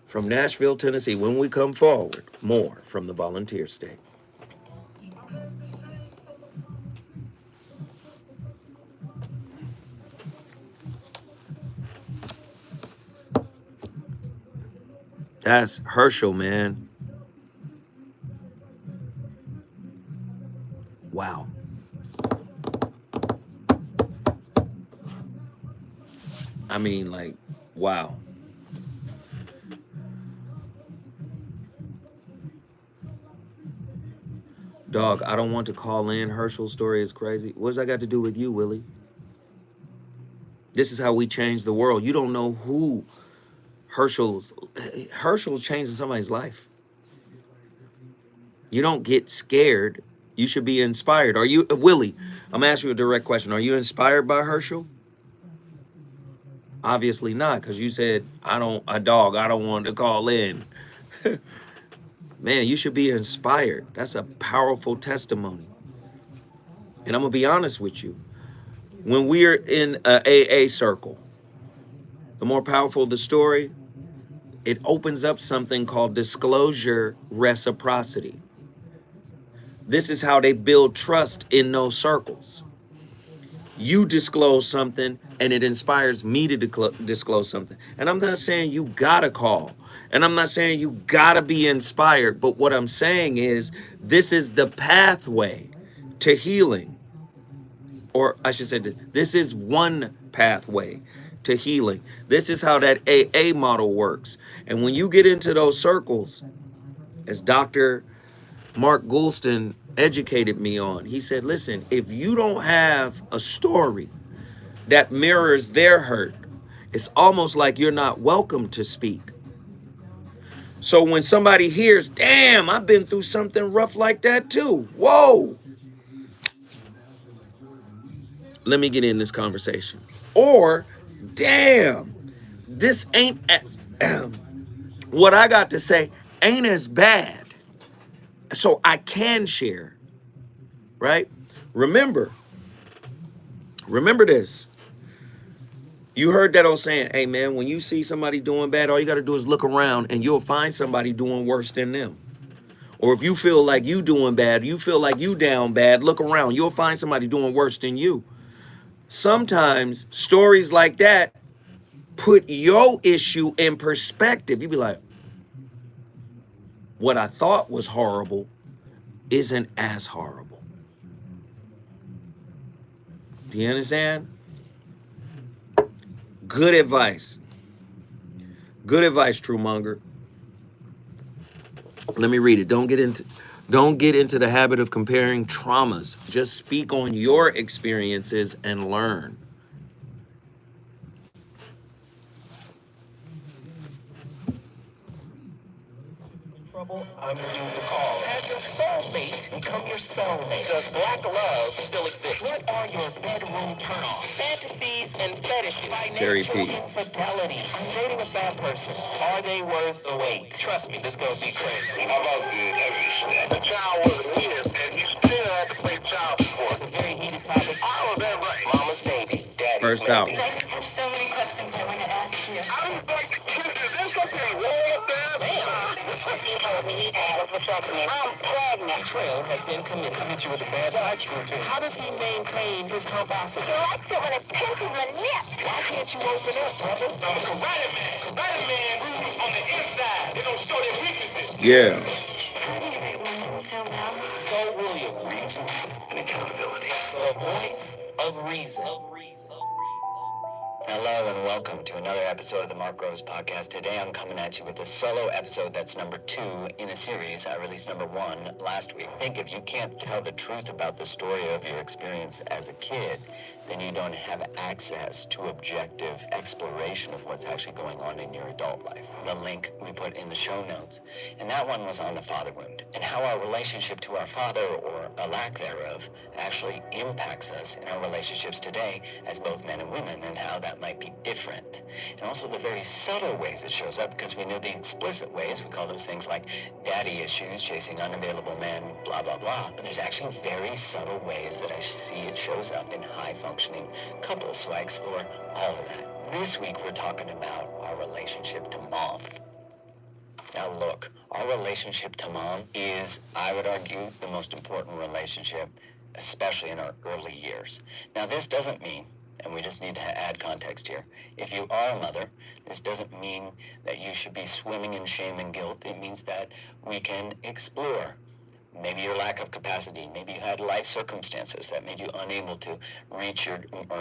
from Nashville, Tennessee. When we come forward, more from the volunteer state. That's Herschel, man. Wow. I mean, like, wow. Dog, I don't want to call in. Herschel's story is crazy. What does that got to do with you, Willie? This is how we change the world. You don't know who Herschel's changing somebody's life. You don't get scared. You should be inspired. Are you, Willie, I'm asking you a direct question. Are you inspired by Herschel? Obviously not, because you said, I don't want to call in. Man, you should be inspired. That's a powerful testimony. And I'm going to be honest with you. When we're in a AA circle, the more powerful the story, it opens up something called disclosure reciprocity. This is how they build trust in those circles. You disclose something and it inspires me to disclose something. And I'm not saying you gotta call. And I'm not saying you gotta be inspired. But what I'm saying is this is the pathway to healing. Or I should say this is one pathway to healing. This is how that AA model works. And when you get into those circles, as Dr. Mark Goulston educated me on, he said, listen, if you don't have a story that mirrors their hurt, it's almost like you're not welcome to speak. So when somebody hears, damn, I've been through something rough like that too. Whoa. Let me get in this conversation. Or, damn, this ain't as, what I got to say ain't as bad. So I can share, right? Remember, Remember this. You heard that old saying, hey man, when you see somebody doing bad, all you got to do is look around and you'll find somebody doing worse than them. Or if you feel like you doing bad, you feel like you down bad, look around. You'll find somebody doing worse than you. Sometimes stories like that put your issue in perspective. You be like, what I thought was horrible isn't as horrible. Do you understand? Good advice. Good advice, Truemonger. Let me read it. Don't get into the habit of comparing traumas. Just speak on your experiences and learn. Trouble, I'm the dude to call. Has your soulmate become your soulmate? Does black love still exist? What are your bedroom turnoffs? Fantasies and fetishes. Terry Financial P. infidelity. I'm dating a bad person. Are they worth the wait? Trust me, this gonna be crazy. How about this? The child wasn't his, and he still had to pay child support. It's a very heated topic. How is that right? Mama's baby, daddy's First maybe. out. I just have so many questions I want to ask you. I was like, is this something wrong with that? I'm pregnant. Betrayal has been committed. Commit you with a bad vibes routine. How does he maintain his composite? You like to when a pimp in the lip. Why can't you open up, brother? I'm a karate man. Karate man on the inside. They don't show their weaknesses. Yeah. How do you write one name so well? So William, reason and accountability. The voice of reason. Hello and welcome to another episode of the Mark Groves Podcast. Today I'm coming at you with a solo episode that's number 2 in a series. I released number 1 last week. I think if you can't tell the truth about the story of your experience as a kid, then you don't have access to objective exploration of what's actually going on in your adult life. The link we put in the show notes. And that one was on the father wound and how our relationship to our father, or a lack thereof, actually impacts us in our relationships today as both men and women, and how that might be different. And also the very subtle ways it shows up, because we know the explicit ways. We call those things like daddy issues, chasing unavailable men, blah, blah, blah. But there's actually very subtle ways that I see it shows up in high-functioning couples. So I explore all of that. This week we're talking about our relationship to mom. Now look, our relationship to mom is, I would argue, the most important relationship, especially in our early years. Now this doesn't mean, and we just need to add context here, if you are a mother, this doesn't mean that you should be swimming in shame and guilt. It means that we can explore maybe your lack of capacity, maybe you had life circumstances that made you unable to reach or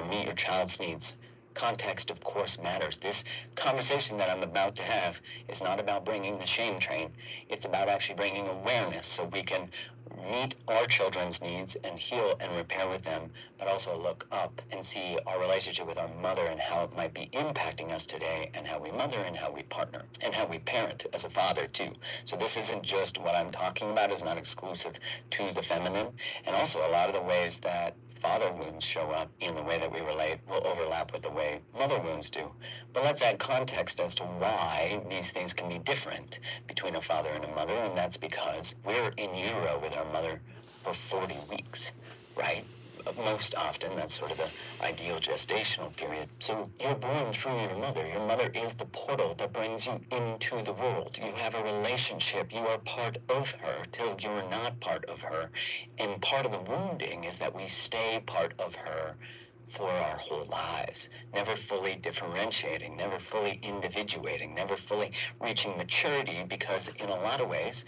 meet your child's needs. Context, of course, matters. This conversation that I'm about to have is not about bringing the shame train. It's about actually bringing awareness so we can meet our children's needs and heal and repair with them, but also look up and see our relationship with our mother and how it might be impacting us today, and how we mother and how we partner and how we parent as a father too. So this isn't just what I'm talking about is not exclusive to the feminine, and also a lot of the ways that father wounds show up in the way that we relate will overlap with the way mother wounds do. But let's add context as to why these things can be different between a father and a mother, and that's because we're in utero with our mother for 40 weeks, right? Most often, that's sort of the ideal gestational period. So you're born through your mother. Your mother is the portal that brings you into the world. You have a relationship. You are part of her till you're not part of her. And part of the wounding is that we stay part of her for our whole lives, never fully differentiating, never fully individuating, never fully reaching maturity, because in a lot of ways,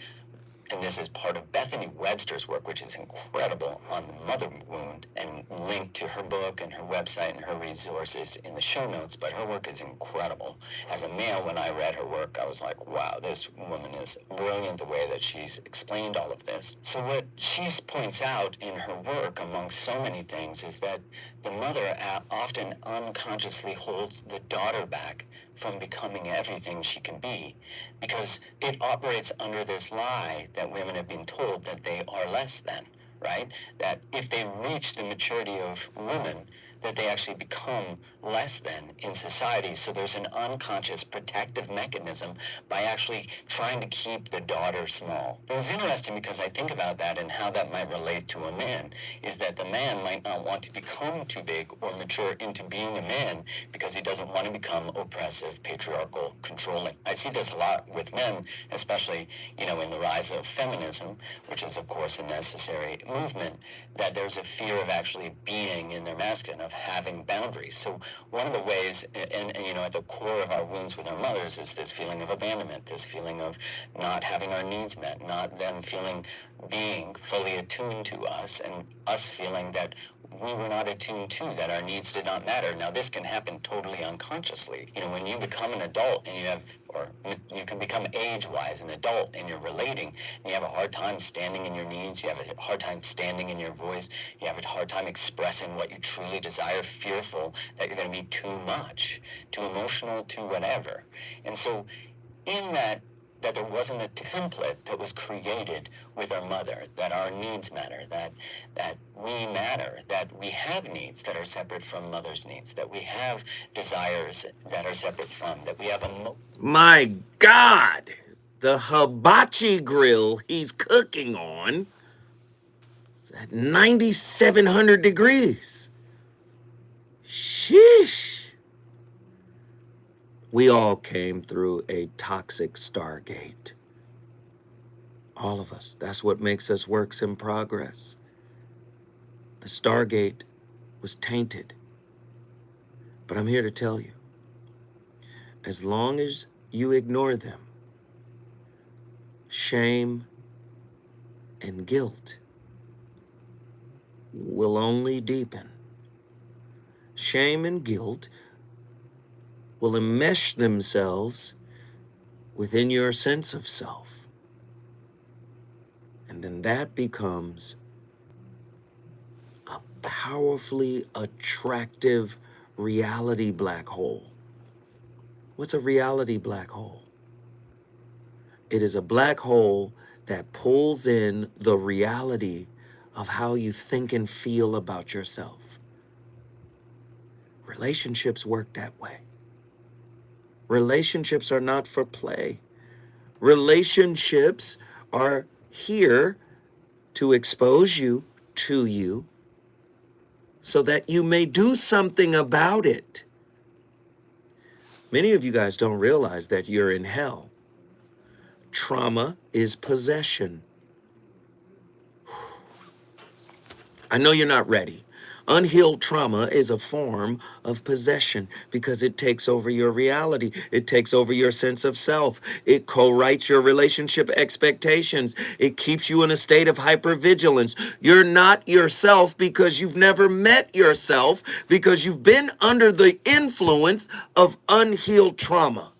and this is part of Bethany Webster's work, which is incredible, on the mother wound, and linked to her book and her website and her resources in the show notes, but her work is incredible. As a male, when I read her work, I was like, wow, this woman is brilliant the way that she's explained all of this. So what she points out in her work, among so many things, is that the mother often unconsciously holds the daughter back from becoming everything she can be, because it operates under this lie that women have been told that they are less than, right? That if they reach the maturity of women, that they actually become less than in society. So there's an unconscious protective mechanism by actually trying to keep the daughter small. It was interesting because I think about that and how that might relate to a man, is that the man might not want to become too big or mature into being a man because he doesn't want to become oppressive, patriarchal, controlling. I see this a lot with men, especially, in the rise of feminism, which is of course a necessary movement, that there's a fear of actually being in their masculine, of having boundaries. So one of the ways, and at the core of our wounds with our mothers is this feeling of abandonment, this feeling of not having our needs met, not them being fully attuned to us, and us feeling that we were not attuned to, that our needs did not matter. Now, this can happen totally unconsciously. When you become an adult and you can become age-wise an adult and you're relating, and you have a hard time standing in your needs, you have a hard time standing in your voice, you have a hard time expressing what you truly desire, fearful that you're going to be too much, too emotional, too whatever. And so in that there wasn't a template that was created with our mother, that our needs matter, that we matter, that we have needs that are separate from mother's needs, that we have desires that are separate from, that we have My God, the hibachi grill he's cooking on is at 9,700 degrees. Sheesh. We all came through a toxic Stargate. All of us. That's what makes us works in progress. The Stargate was tainted. But I'm here to tell you, as long as you ignore them, shame and guilt will only deepen. Shame and guilt will enmesh themselves within your sense of self. And then that becomes a powerfully attractive reality black hole. What's a reality black hole? It is a black hole that pulls in the reality of how you think and feel about yourself. Relationships work that way. Relationships are not for play. Relationships are here to expose you to you so that you may do something about it. Many of you guys don't realize that you're in hell. Trauma is possession. I know you're not ready. Unhealed trauma is a form of possession because it takes over your reality. It takes over your sense of self. It co-writes your relationship expectations. It keeps you in a state of hypervigilance. You're not yourself because you've never met yourself, because you've been under the influence of unhealed trauma.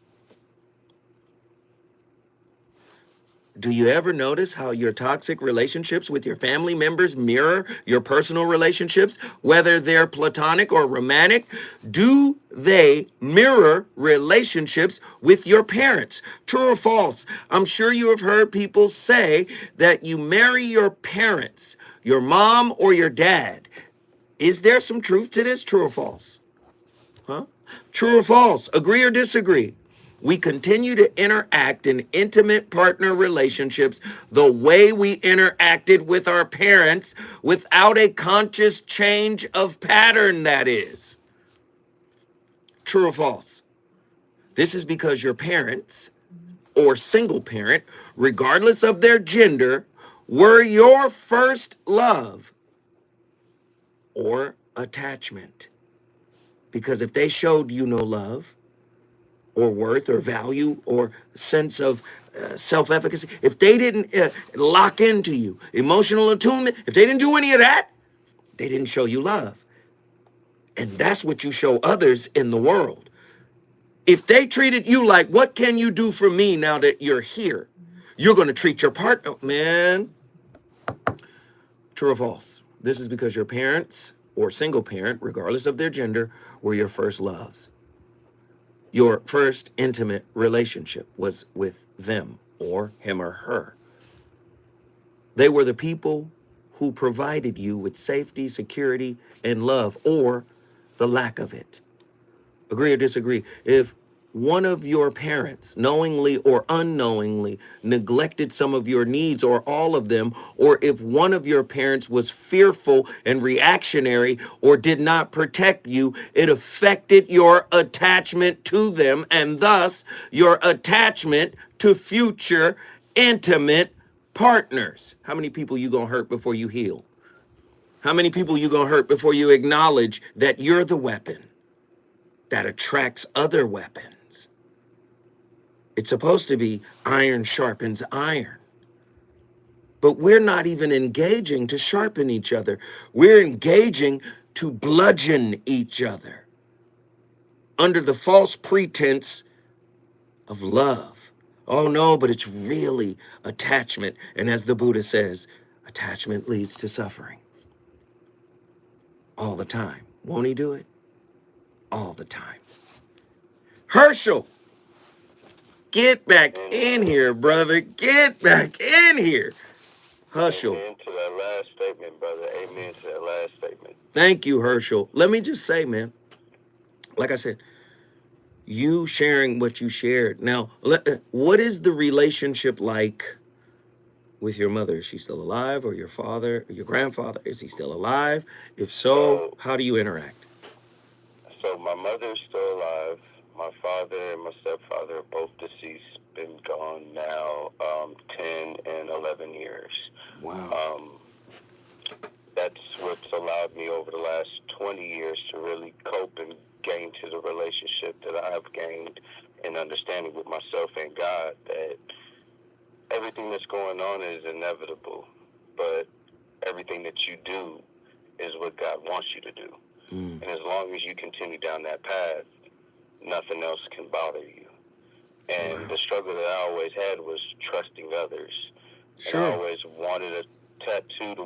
Do you ever notice how your toxic relationships with your family members mirror your personal relationships, whether they're platonic or romantic? Do they mirror relationships with your parents? True or false? I'm sure you have heard people say that you marry your parents, your mom or your dad. Is there some truth to this? True or false? Huh? True or false? Agree or disagree? We continue to interact in intimate partner relationships the way we interacted with our parents without a conscious change of pattern, that is. True or false? This is because your parents or single parent, regardless of their gender, were your first love or attachment. Because if they showed you no love, or worth, or value, or sense of self-efficacy, if they didn't lock into you, emotional attunement, if they didn't do any of that, they didn't show you love. And that's what you show others in the world. If they treated you like, what can you do for me now that you're here? You're going to treat your partner, man. True or false? This is because your parents or single parent, regardless of their gender, were your first loves. Your first intimate relationship was with them or him or her. They were the people who provided you with safety, security, and love, or the lack of it. Agree or disagree? If one of your parents, knowingly or unknowingly, neglected some of your needs or all of them, or if one of your parents was fearful and reactionary or did not protect you, it affected your attachment to them and thus your attachment to future intimate partners. How many people you gonna hurt before you heal? How many people you gonna hurt before you acknowledge that you're the weapon that attracts other weapons? It's supposed to be iron sharpens iron. But we're not even engaging to sharpen each other. We're engaging to bludgeon each other under the false pretense of love. Oh no, but it's really attachment. And as the Buddha says, attachment leads to suffering. All the time. Won't he do it? All the time. Herschel, get back in here, brother. Get back in here. Herschel. Amen to that last statement, brother. Amen to that last statement. Thank you, Herschel. Let me just say, man, like I said, you sharing what you shared. Now, what is the relationship like with your mother? Is she still alive? Or your father, or your grandfather? Is he still alive? If so, how do you interact? So my mother's still alive. My father and my stepfather are both deceased. Been gone now 10 and 11 years. Wow. That's what's allowed me over the last 20 years to really cope and gain to the relationship that I've gained and understanding with myself and God, that everything that's going on is inevitable, but everything that you do is what God wants you to do. And as long as you continue down that path, nothing else can bother you. And the struggle that I always had was trusting others. Sure. And I always wanted a tattoo to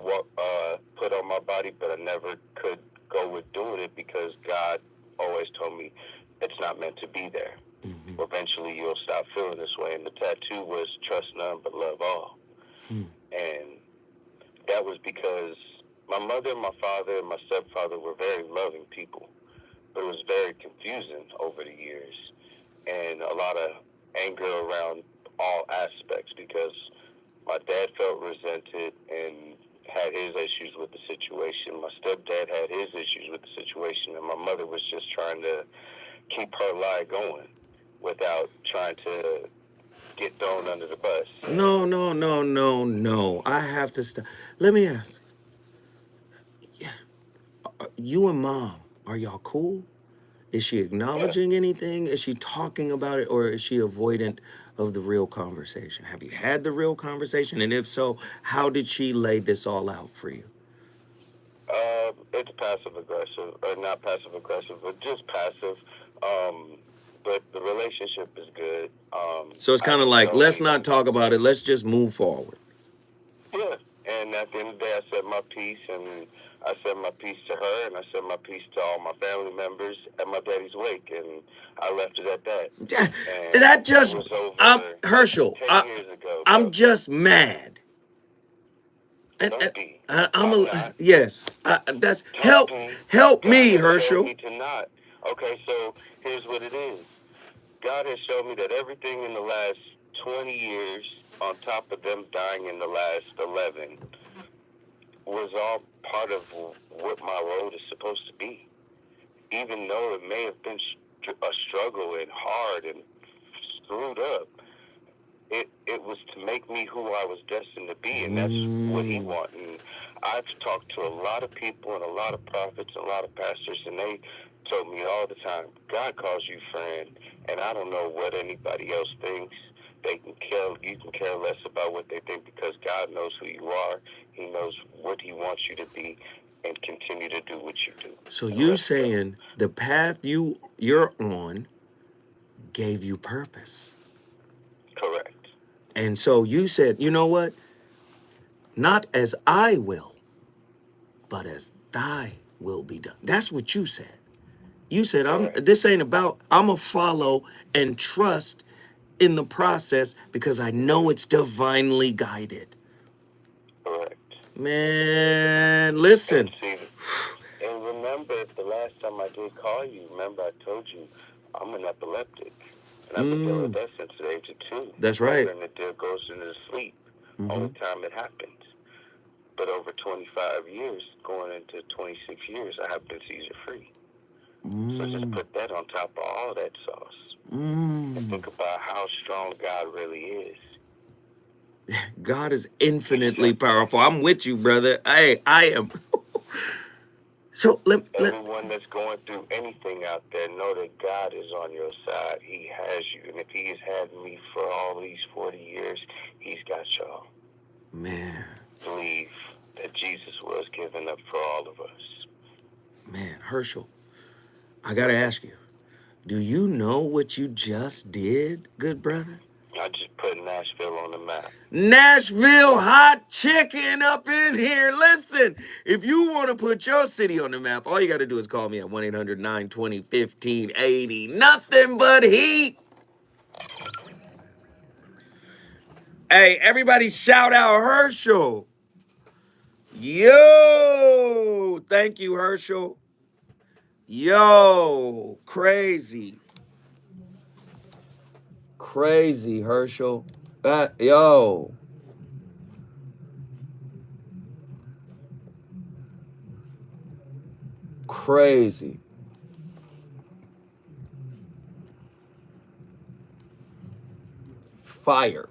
put on my body, but I never could go with doing it because God always told me it's not meant to be there. Mm-hmm. Eventually you'll stop feeling this way. And the tattoo was trust none but love all. And that was because my mother, my father, and my stepfather were very loving people, but it was very confusing over the years and a lot of anger around all aspects because my dad felt resented and had his issues with the situation. My stepdad had his issues with the situation, and my mother was just trying to keep her lie going without trying to get thrown under the bus. No. I have to stop. Let me ask. You and mom, are y'all cool? Is she acknowledging anything? Is she talking about it, or is she avoidant of the real conversation? Have you had the real conversation? And if so, how did she lay this all out for you? It's passive aggressive, or not passive aggressive, but just passive. But the relationship is good. So it's kind of like, let's not talk about it. Let's just move forward. Yeah, and at the end of the day, I said my piece, and I said my piece to her, and I said my piece to all my family members at my daddy's wake, and I left it at that. And That just, was over Herschel, 10 years ago. I'm just mad. Don't be. Yes. That's help me, Herschel. God has shown me to not. Okay, so here's what it is. God has shown me that everything in the last 20 years, on top of them dying in the last 11, was all part of what my road is supposed to be. Even though it may have been a struggle and hard and screwed up, it was to make me who I was destined to be, and that's what he wanted. And I've talked to a lot of people and a lot of prophets and a lot of pastors, and they told me all the time, God calls you friend, and I don't know what anybody else thinks. You can care less about what they think because God knows who you are. He knows what he wants you to be, and continue to do what you do. So you saying the path you're on gave you purpose. Correct. And so you said, you know what? Not as I will, but as thy will be done. That's what you said. You said, this ain't about, I'm going to follow and trust in the process because I know it's divinely guided. Correct. Man, listen. And remember, the last last time I did call you, remember I told you I'm an epileptic. And I've been dealing with that since the age of 2. That's right. And it goes into sleep. Mm-hmm. Only time it happens. But over 25 years, going into 26 years, I have been seizure-free. So just put that on top of all that sauce. And think about how strong God really is. God is infinitely powerful. I'm with you, brother. I am. So Everyone that's going through anything out there, know that God is on your side. He has you. And if he has had me for all these 40 years, he's got y'all. Man. Believe that Jesus was given up for all of us. Man, Herschel, I got to ask you, do you know what you just did, good brother? I just put Nashville on the map. Nashville hot chicken up in here. Listen, if you want to put your city on the map, all you got to do is call me at 1-800-920-1580. Nothing but heat. Hey, everybody shout out Herschel. Yo, thank you, Herschel. Yo, crazy. Crazy, Herschel. Yo. Crazy. Fire.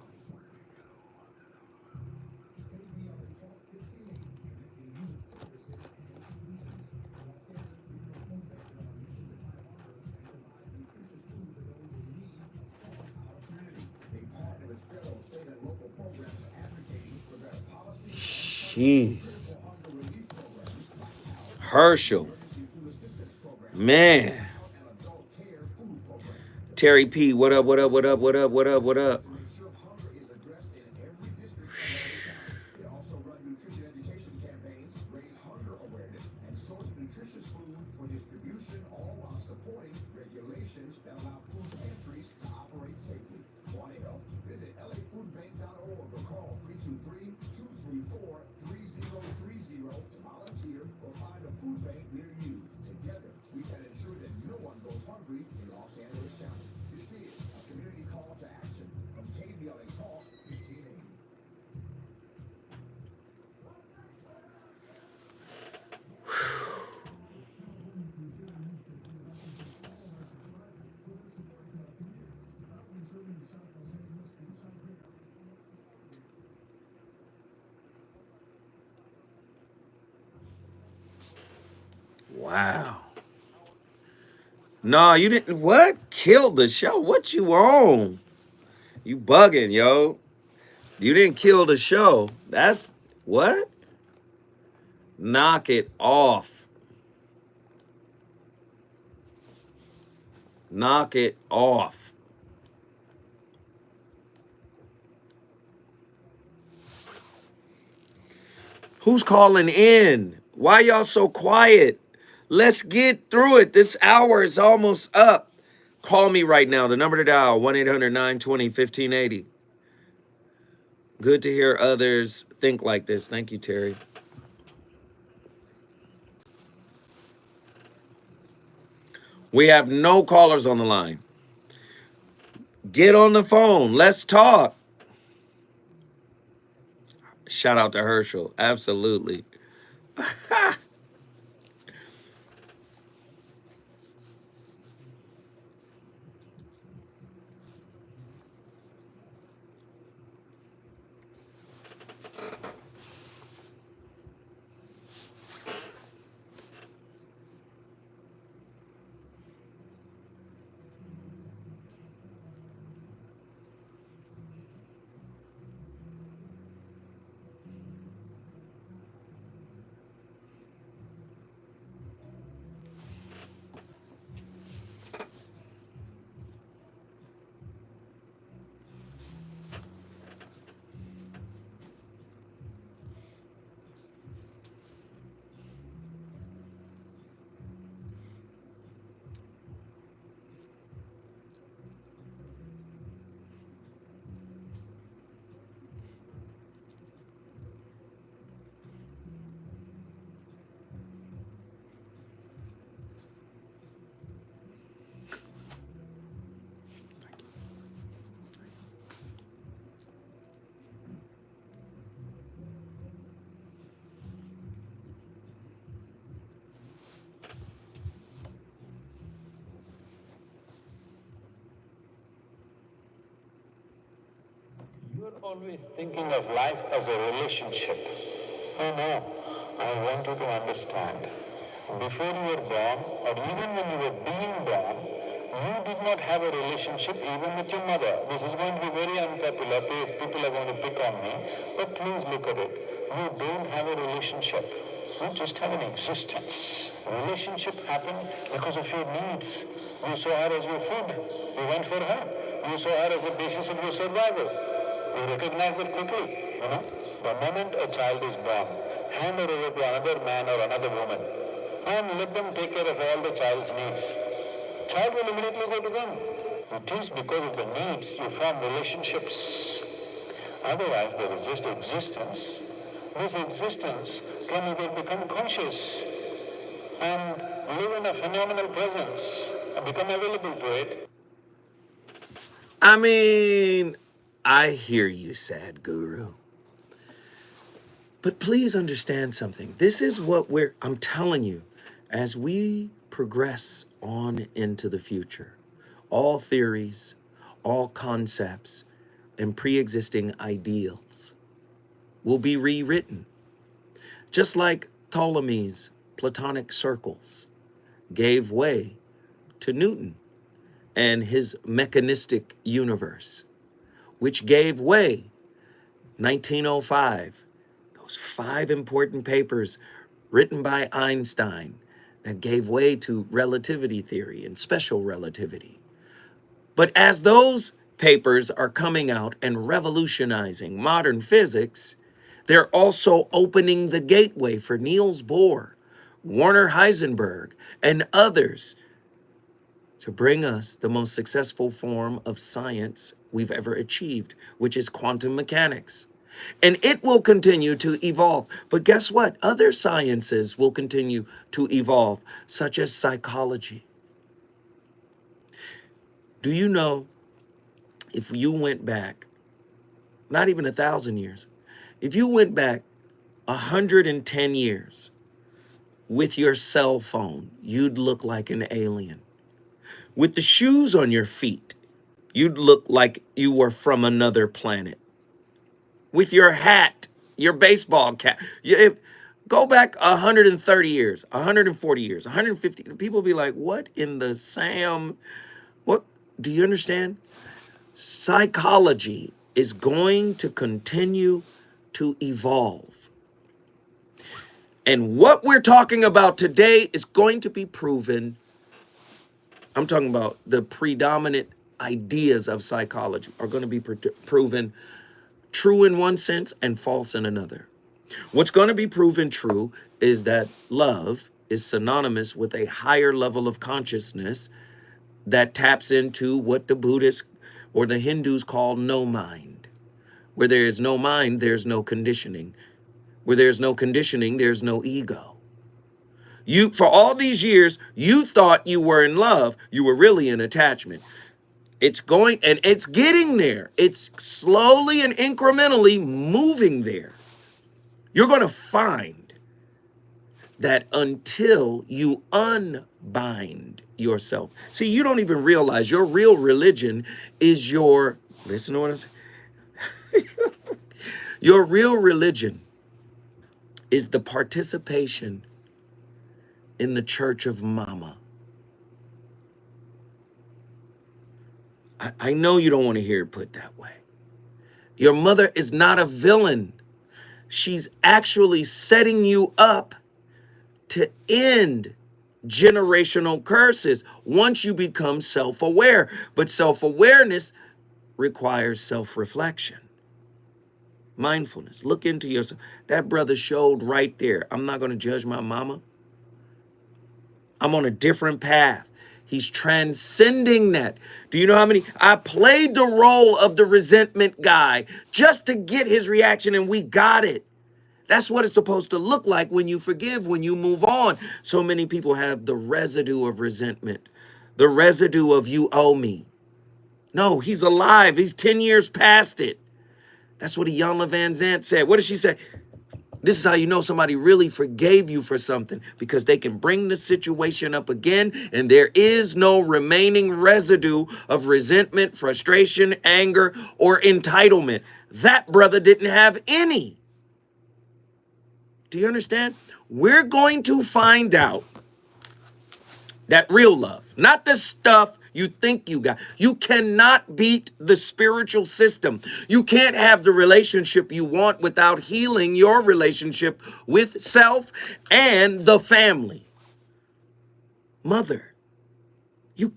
Jeez. Herschel. Man. Terry P, what up, what up, what up, what up, what up, what up? Wow. No, you didn't. What? Killed the show. What you on? You bugging, yo. You didn't kill the show. That's what? Knock it off. Knock it off. Who's calling in? Why y'all so quiet? Let's get through it. This hour is almost up. Call me right now. The number to dial, 1-800-920-1580. Good to hear others think like this. Thank you, Terry. We have no callers on the line. Get on the phone. Let's talk. Shout out to Herschel. Absolutely. always thinking of life as a relationship. Oh no, I want you to understand. Before you were born, or even when you were being born, you did not have a relationship even with your mother. This is going to be very unpopular. People are going to pick on me, but please look at it. You don't have a relationship. You just have an existence. Relationship happened because of your needs. You saw her as your food. You went for her. You saw her as the basis of your survival. You recognize that quickly. The moment a child is born, hand her over to another man or another woman, and let them take care of all the child's needs. Child will immediately go to them. It is because of the needs you form relationships. Otherwise, there is just existence. This existence can either become conscious and live in a phenomenal presence and become available to it. I mean, I hear you, sad guru. But please understand something. This is what I'm telling you, as we progress on into the future, all theories, all concepts, and pre-existing ideals will be rewritten. Just like Ptolemy's Platonic circles gave way to Newton and his mechanistic universe, which gave way 1905, those 5 important papers written by Einstein that gave way to relativity theory and special relativity. But as those papers are coming out and revolutionizing modern physics, they're also opening the gateway for Niels Bohr, Werner Heisenberg, and others to bring us the most successful form of science we've ever achieved, which is quantum mechanics. And it will continue to evolve. But guess what? Other sciences will continue to evolve, such as psychology. Do you know, if you went back, not even 1,000 years, if you went back 110 years with your cell phone, you'd look like an alien. With the shoes on your feet, you'd look like you were from another planet. With your hat, your baseball cap, go back 130 years, 140 years, 150. People be like, what in the Sam? What? Do you understand? Psychology is going to continue to evolve. And what we're talking about today is going to be proven. I'm talking about the predominant ideas of psychology are going to be proven true in one sense and false in another. What's going to be proven true is that love is synonymous with a higher level of consciousness that taps into what the Buddhists or the Hindus call no mind. Where there is no mind, there's no conditioning. Where there's no conditioning, there's no ego. For all these years, you thought you were in love. You were really in attachment. It's going, and it's getting there. It's slowly and incrementally moving there. You're going to find that until you unbind yourself. See, you don't even realize your real religion is listen to what I'm saying. Your real religion is the participation in the church of Mama. I know you don't want to hear it put that way. Your mother is not a villain. She's actually setting you up to end generational curses once you become self-aware. But self-awareness requires self-reflection. Mindfulness. Look into yourself. That brother showed right there. I'm not going to judge my mama. I'm on a different path. He's transcending that. Do you know how many? I played the role of the resentment guy just to get his reaction, and we got it. That's what it's supposed to look like when you forgive, when you move on. So many people have the residue of resentment, the residue of you owe me. No, he's alive. He's 10 years past it. That's what Iyanla Vanzant said. What did she say? This is how you know somebody really forgave you for something, because they can bring the situation up again and there is no remaining residue of resentment, frustration, anger, or entitlement. That brother didn't have any. Do you understand? We're going to find out that real love, not the stuff you think you got. You cannot beat the spiritual system. You can't have the relationship you want without healing your relationship with self and the family. Mother, you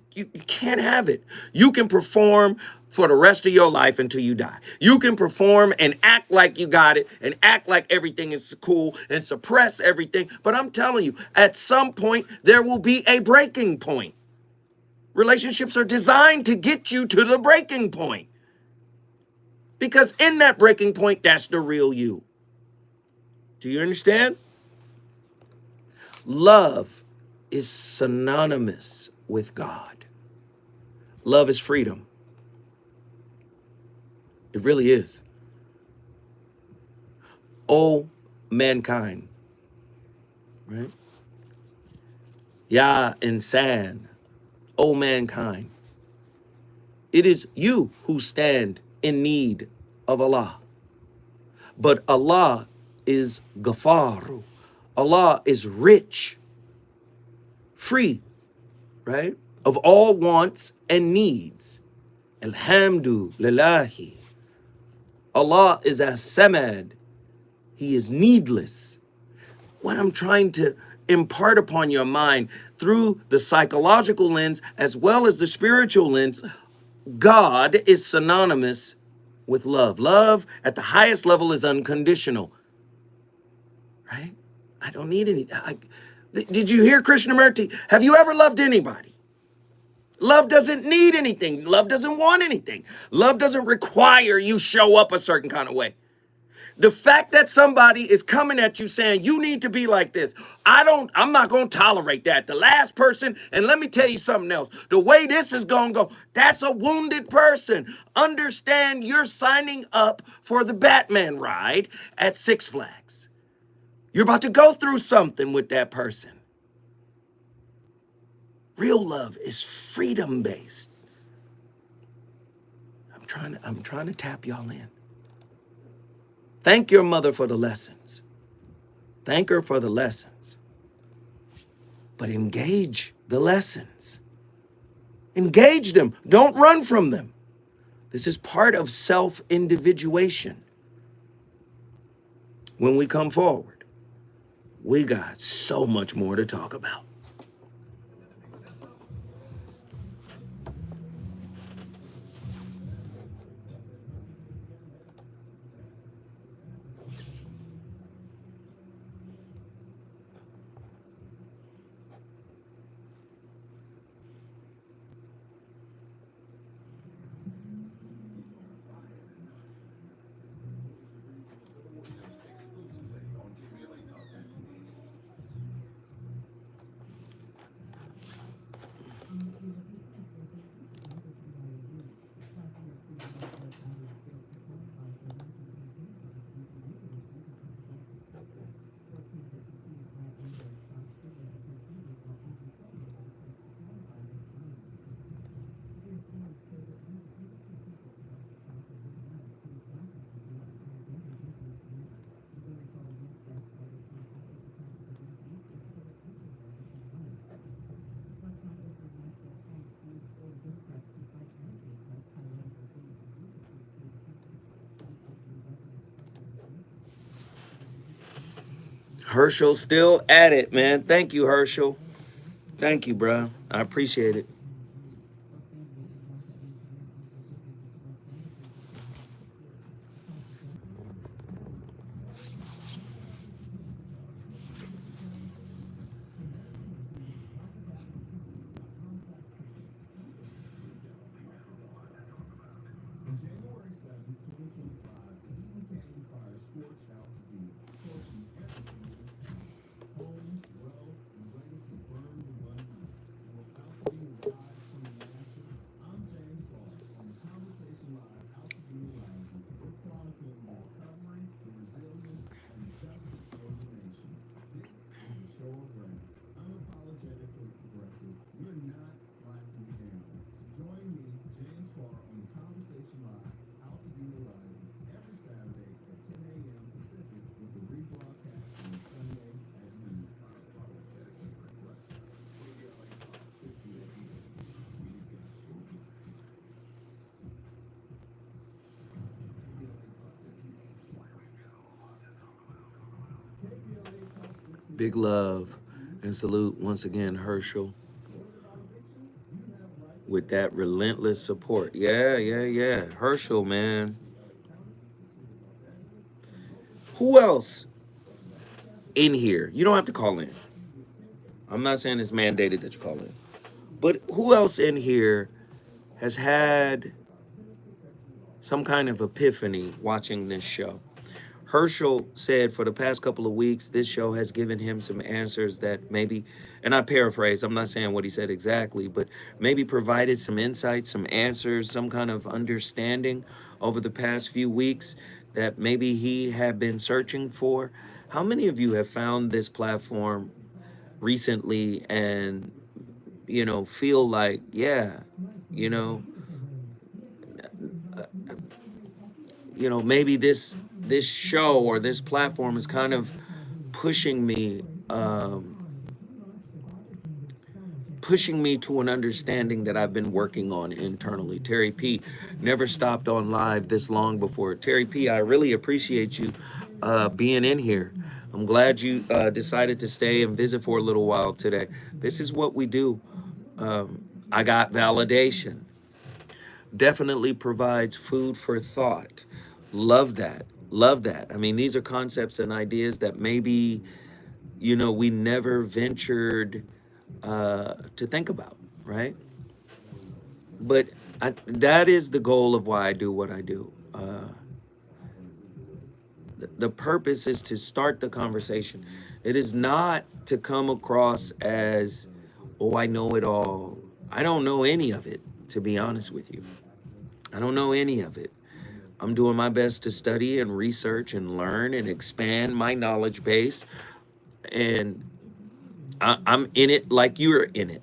can't have it. You can perform for the rest of your life until you die. You can perform and act like you got it and act like everything is cool and suppress everything. But I'm telling you, at some point, there will be a breaking point. Relationships are designed to get you to the breaking point. Because in that breaking point, that's the real you. Do you understand? Love is synonymous with God. Love is freedom. It really is. Oh, mankind. Right? Ya insan. Oh, mankind. It is you who stand in need of Allah. But Allah is Ghafaru. Allah is rich, free, right? Of all wants and needs. Alhamdulillahi. Allah is as-samad. He is needless. What I'm trying to impart upon your mind through the psychological lens as well as the spiritual lens, God is synonymous with love. Love at the highest level is unconditional, right? I don't need any. Did you hear Krishnamurti? Have you ever loved anybody? Love doesn't need anything. Love doesn't want anything. Love doesn't require you show up a certain kind of way. The fact that somebody is coming at you saying you need to be like this, I'm not going to tolerate that. The last person, and let me tell you something else. The way this is going to go, that's a wounded person. Understand you're signing up for the Batman ride at Six Flags. You're about to go through something with that person. Real love is freedom-based. I'm trying to tap y'all in. Thank your mother for the lessons. Thank her for the lessons. But engage the lessons. Engage them. Don't run from them. This is part of self-individuation. When we come forward, we got so much more to talk about. Herschel still at it, man. Thank you, Herschel. Thank you, bro. I appreciate it. Big love and salute once again, Herschel, with that relentless support. Yeah. Herschel, man. Who else in here? You don't have to call in. I'm not saying it's mandated that you call in. But who else in here has had some kind of epiphany watching this show? Herschel said for the past couple of weeks, this show has given him some answers that maybe, and I paraphrase, I'm not saying what he said exactly, but maybe provided some insights, some answers, some kind of understanding over the past few weeks that maybe he had been searching for. How many of you have found this platform recently and, feel like, yeah, you know, maybe this show or this platform is kind of pushing me pushing me to an understanding that I've been working on internally. Terry P never stopped on live this long before. Terry P, I really appreciate you being in here. I'm glad you decided to stay and visit for a little while today. This is what we do. I got validation. Definitely provides food for thought. Love that. Love that. I mean, these are concepts and ideas that maybe, we never ventured to think about, right? But that is the goal of why I do what I do. The purpose is to start the conversation. It is not to come across as, oh, I know it all. I don't know any of it, to be honest with you. I don't know any of it. I'm doing my best to study and research and learn and expand my knowledge base. And I'm in it like you're in it.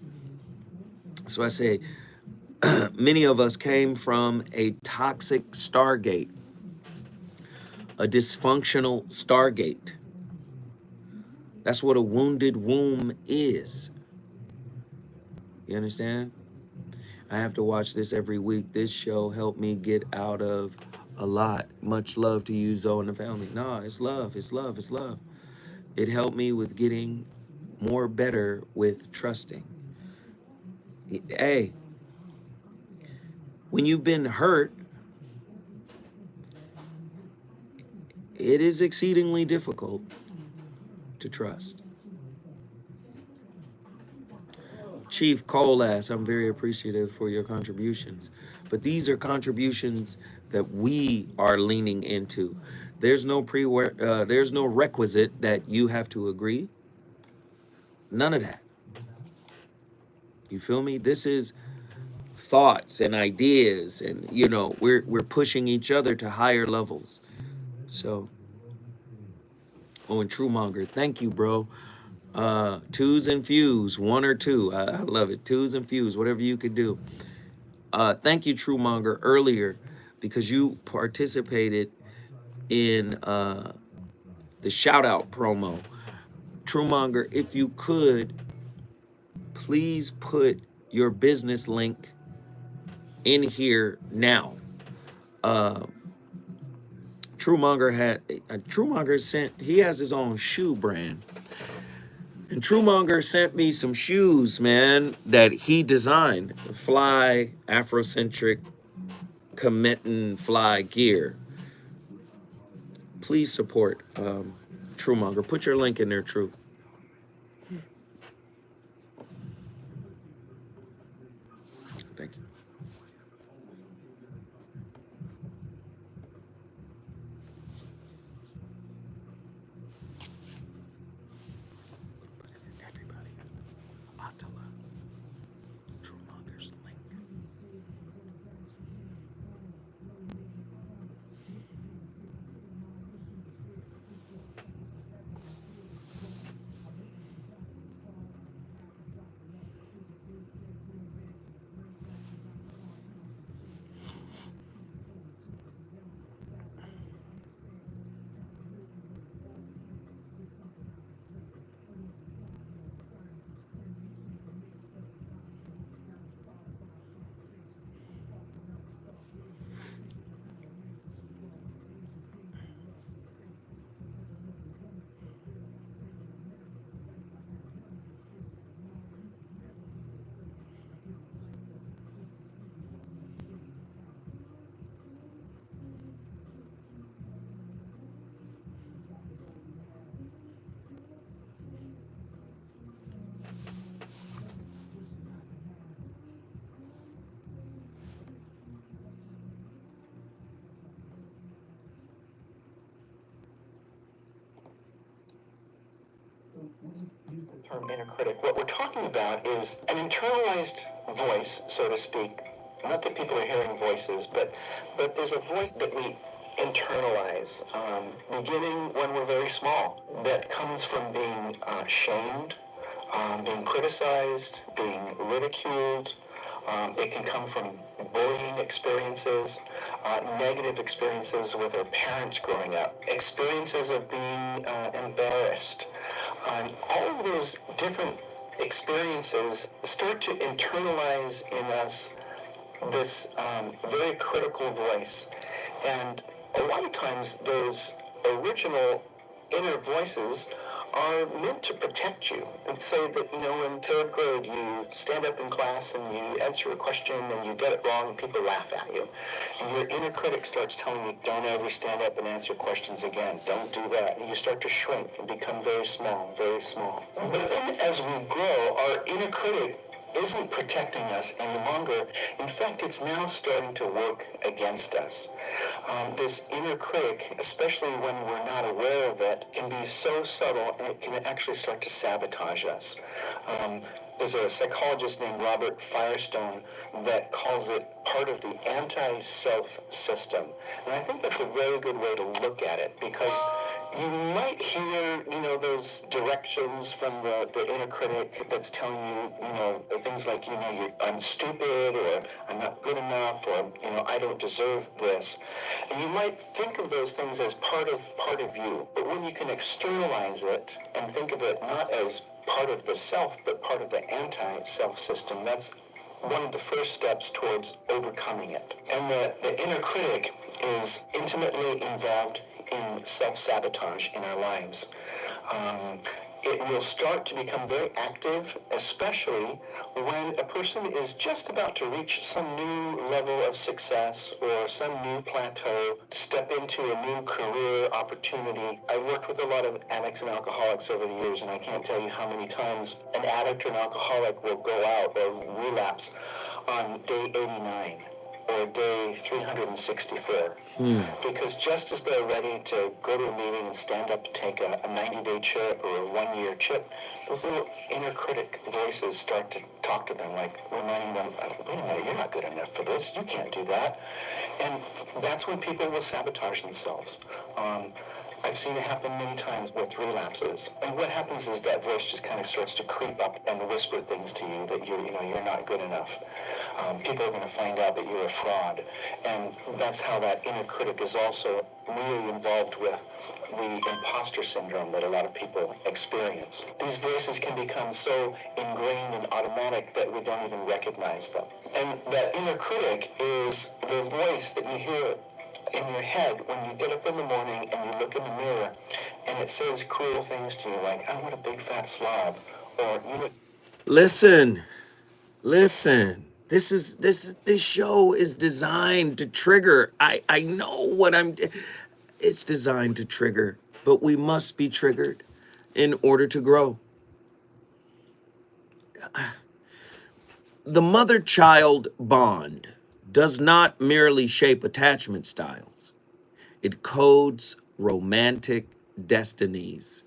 So I say, many of us came from a toxic Stargate, a dysfunctional Stargate. That's what a wounded womb is. You understand? I have to watch this every week. This show helped me get out of a lot. Much love to you, Zoe, and the family. No, it's love. It's love. It's love. It helped me with getting more better with trusting. Hey, when you've been hurt, it is exceedingly difficult to trust. Chief Cole asks, I'm very appreciative for your contributions. But these are contributions that we are leaning into. There's no there's no requisite that you have to agree. None of that. You feel me? This is thoughts and ideas, and we're pushing each other to higher levels. So, and Truemonger, thank you, bro. Twos and fews, one or two. I love it. Twos and fews, whatever you could do. Thank you, Truemonger, earlier, because you participated in the shout out promo. Truemonger, if you could, please put your business link in here now. Truemonger he has his own shoe brand. And Truemonger sent me some shoes, man, that he designed. Fly, Afrocentric, Cometin fly gear. Please support Truemonger. Put your link in there, True. Thank you. Everybody, Attila, Truemonger's link. term inner critic. What we're talking about is an internalized voice, so to speak. Not that people are hearing voices, but there's a voice that we internalize, beginning when we're very small, that comes from being shamed, being criticized, being ridiculed. It can come from bullying experiences, negative experiences with our parents growing up, experiences of being embarrassed. All of those different experiences start to internalize in us this very critical voice. And a lot of times those original inner voices are meant to protect you. And say that, in third grade you stand up in class and you answer a question and you get it wrong and people laugh at you. And your inner critic starts telling you, don't ever stand up and answer questions again. Don't do that. And you start to shrink and become very small, very small. But then as we grow, our inner critic isn't protecting us any longer. In fact, it's now starting to work against us. This inner critic, especially when we're not aware of it, can be so subtle and it can actually start to sabotage us. There's a psychologist named Robert Firestone that calls it part of the anti-self system. And I think that's a very good way to look at it, because you might hear, those directions from the inner critic that's telling you, things like, I'm stupid, or I'm not good enough, or, I don't deserve this. And you might think of those things as part of you. But when you can externalize it and think of it not as part of the self, but part of the anti-self system, that's one of the first steps towards overcoming it. And the inner critic is intimately involved in self-sabotage in our lives. It will start to become very active, especially when a person is just about to reach some new level of success or some new plateau, step into a new career opportunity. I've worked with a lot of addicts and alcoholics over the years, and I can't tell you how many times an addict or an alcoholic will go out or relapse on day 89. Or day 364. Because just as they're ready to go to a meeting and stand up to take a 90-day chip or a 1-year chip, those little inner critic voices start to talk to them, like reminding them, wait a minute, you're not good enough for this, you can't do that. And that's when people will sabotage themselves. I've seen it happen many times with relapses. And what happens is that voice just kind of starts to creep up and whisper things to you that you're not good enough. People are going to find out that you're a fraud. And that's how that inner critic is also really involved with the imposter syndrome that a lot of people experience. These voices can become so ingrained and automatic that we don't even recognize them. And that inner critic is the voice that you hear in your head when you get up in the morning and you look in the mirror and it says cruel things to you like, "I want a big fat slob," or "You look." Listen. This show is designed to trigger. I know what it's designed to trigger, but we must be triggered in order to grow. The mother-child bond does not merely shape attachment styles. It codes romantic destinies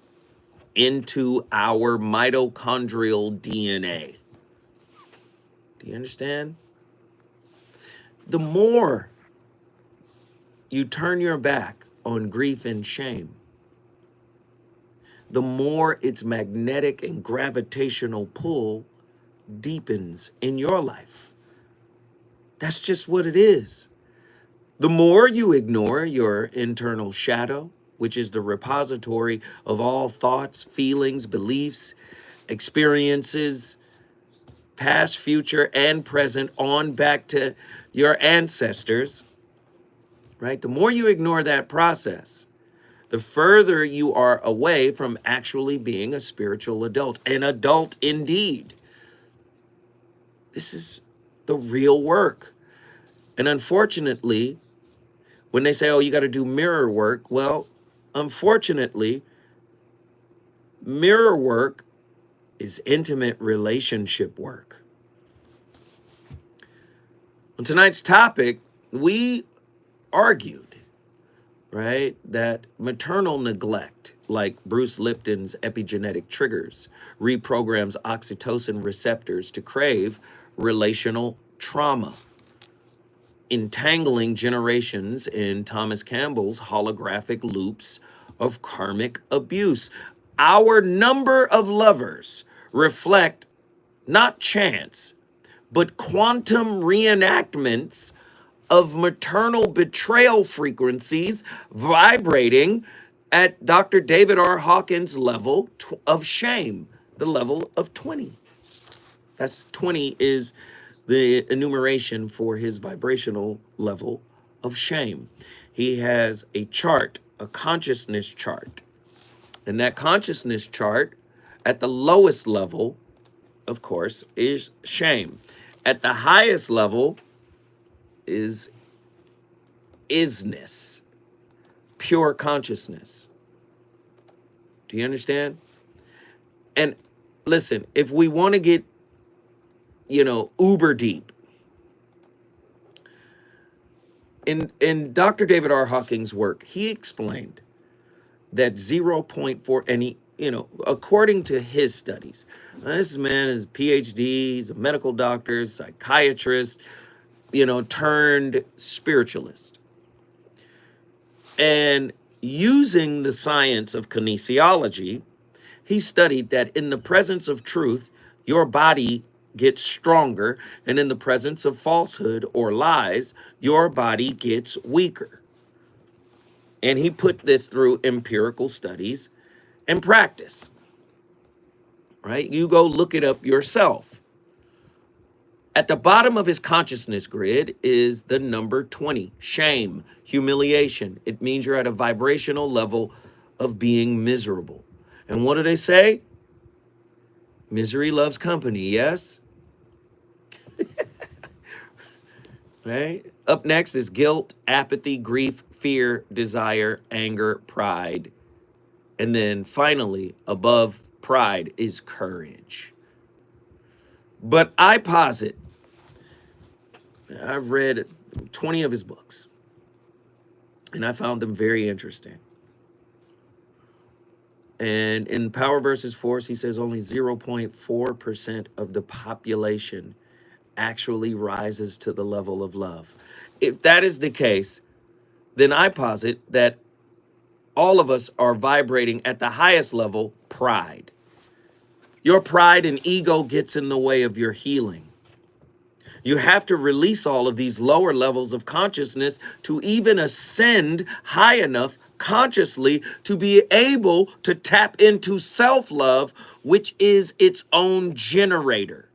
into our mitochondrial DNA. Do you understand? The more you turn your back on grief and shame, the more its magnetic and gravitational pull deepens in your life. That's just what it is. The more you ignore your internal shadow, which is the repository of all thoughts, feelings, beliefs, experiences, past, future, and present, on back to your ancestors, right? The more you ignore that process, the further you are away from actually being a spiritual adult, an adult indeed. This is the real work. And unfortunately, when they say, oh, you got to do mirror work, well, unfortunately, mirror work is intimate relationship work. On tonight's topic, we argued right? That maternal neglect, like Bruce Lipton's epigenetic triggers, reprograms oxytocin receptors to crave relational trauma, entangling generations in Thomas Campbell's holographic loops of karmic abuse. Our number of lovers reflect not chance, but quantum reenactments of maternal betrayal frequencies vibrating at Dr. David R. Hawkins' level of shame, the level of 20. That's 20 is the enumeration for his vibrational level of shame. He has a chart, a consciousness chart. And that consciousness chart at the lowest level, of course, is shame. At the highest level is isness, pure consciousness. Do you understand? And listen, if we want to get, uber deep, in Dr. David R. Hawkins' work, he explained that 0.4, and he, according to his studies, this man is a PhD, he's a medical doctor, psychiatrist, turned spiritualist. And using the science of kinesiology, he studied that in the presence of truth, your body gets stronger, and in the presence of falsehood or lies, your body gets weaker. And he put this through empirical studies and practice, right? You go look it up yourself. At the bottom of his consciousness grid is the number 20, shame, humiliation. It means you're at a vibrational level of being miserable. And what do they say? Misery loves company, yes? Right? Up next is guilt, apathy, grief, fear, desire, anger, pride. And then finally, above pride is courage. But I posit, I've read 20 of his books, and I found them very interesting. And in Power versus Force, he says only 0.4% of the population actually rises to the level of love. If that is the case, then I posit that all of us are vibrating at the highest level, pride. Your pride and ego gets in the way of your healing. You have to release all of these lower levels of consciousness to even ascend high enough consciously to be able to tap into self-love, which is its own generator.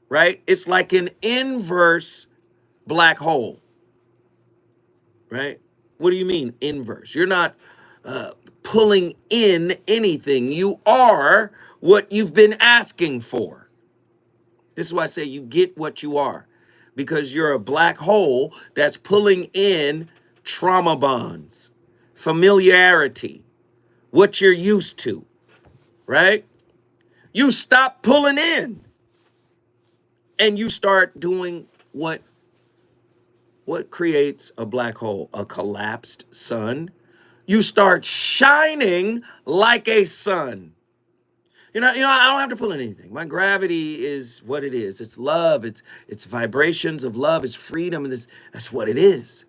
Right? It's like an inverse black hole. Right? What do you mean inverse? You're not pulling in anything. You are what you've been asking for. This is why I say you get what you are, because you're a black hole that's pulling in trauma bonds, familiarity, what you're used to, right? You stop pulling in and you start doing what creates a black hole, a collapsed sun. You start shining like a sun. I don't have to pull in anything. My gravity is what it is. It's love. It's vibrations of love. It's freedom. And that's what it is.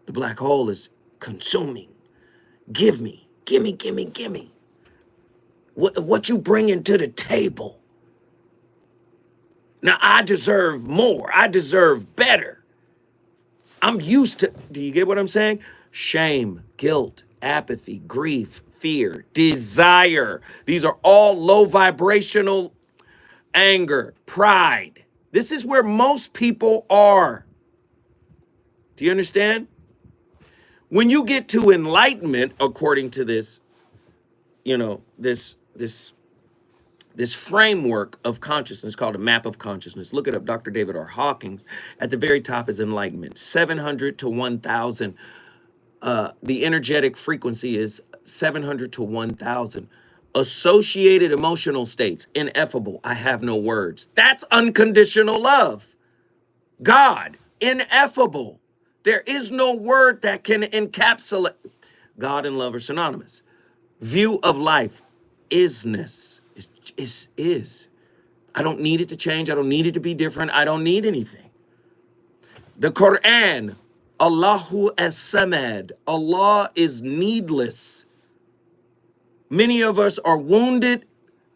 The black hole is consuming. Give me. What you bringing to the table? Now I deserve more. I deserve better. I'm used to. Do you get what I'm saying? Shame, guilt, apathy, grief, fear, desire. These are all low vibrational anger, pride. This is where most people are. Do you understand? When you get to enlightenment, according to this, this framework of consciousness called a map of consciousness. Look it up, Dr. David R. Hawkins. At the very top is enlightenment. 700 to 1,000. The energetic frequency is 700 to 1,000. Associated emotional states, ineffable, I have no words. That's unconditional love. God, ineffable. There is no word that can encapsulate. God and love are synonymous. View of life, isness, is. I don't need it to change. I don't need it to be different. I don't need anything. The Quran, Allahu as-Samad. Allah is needless. Many of us are wounded,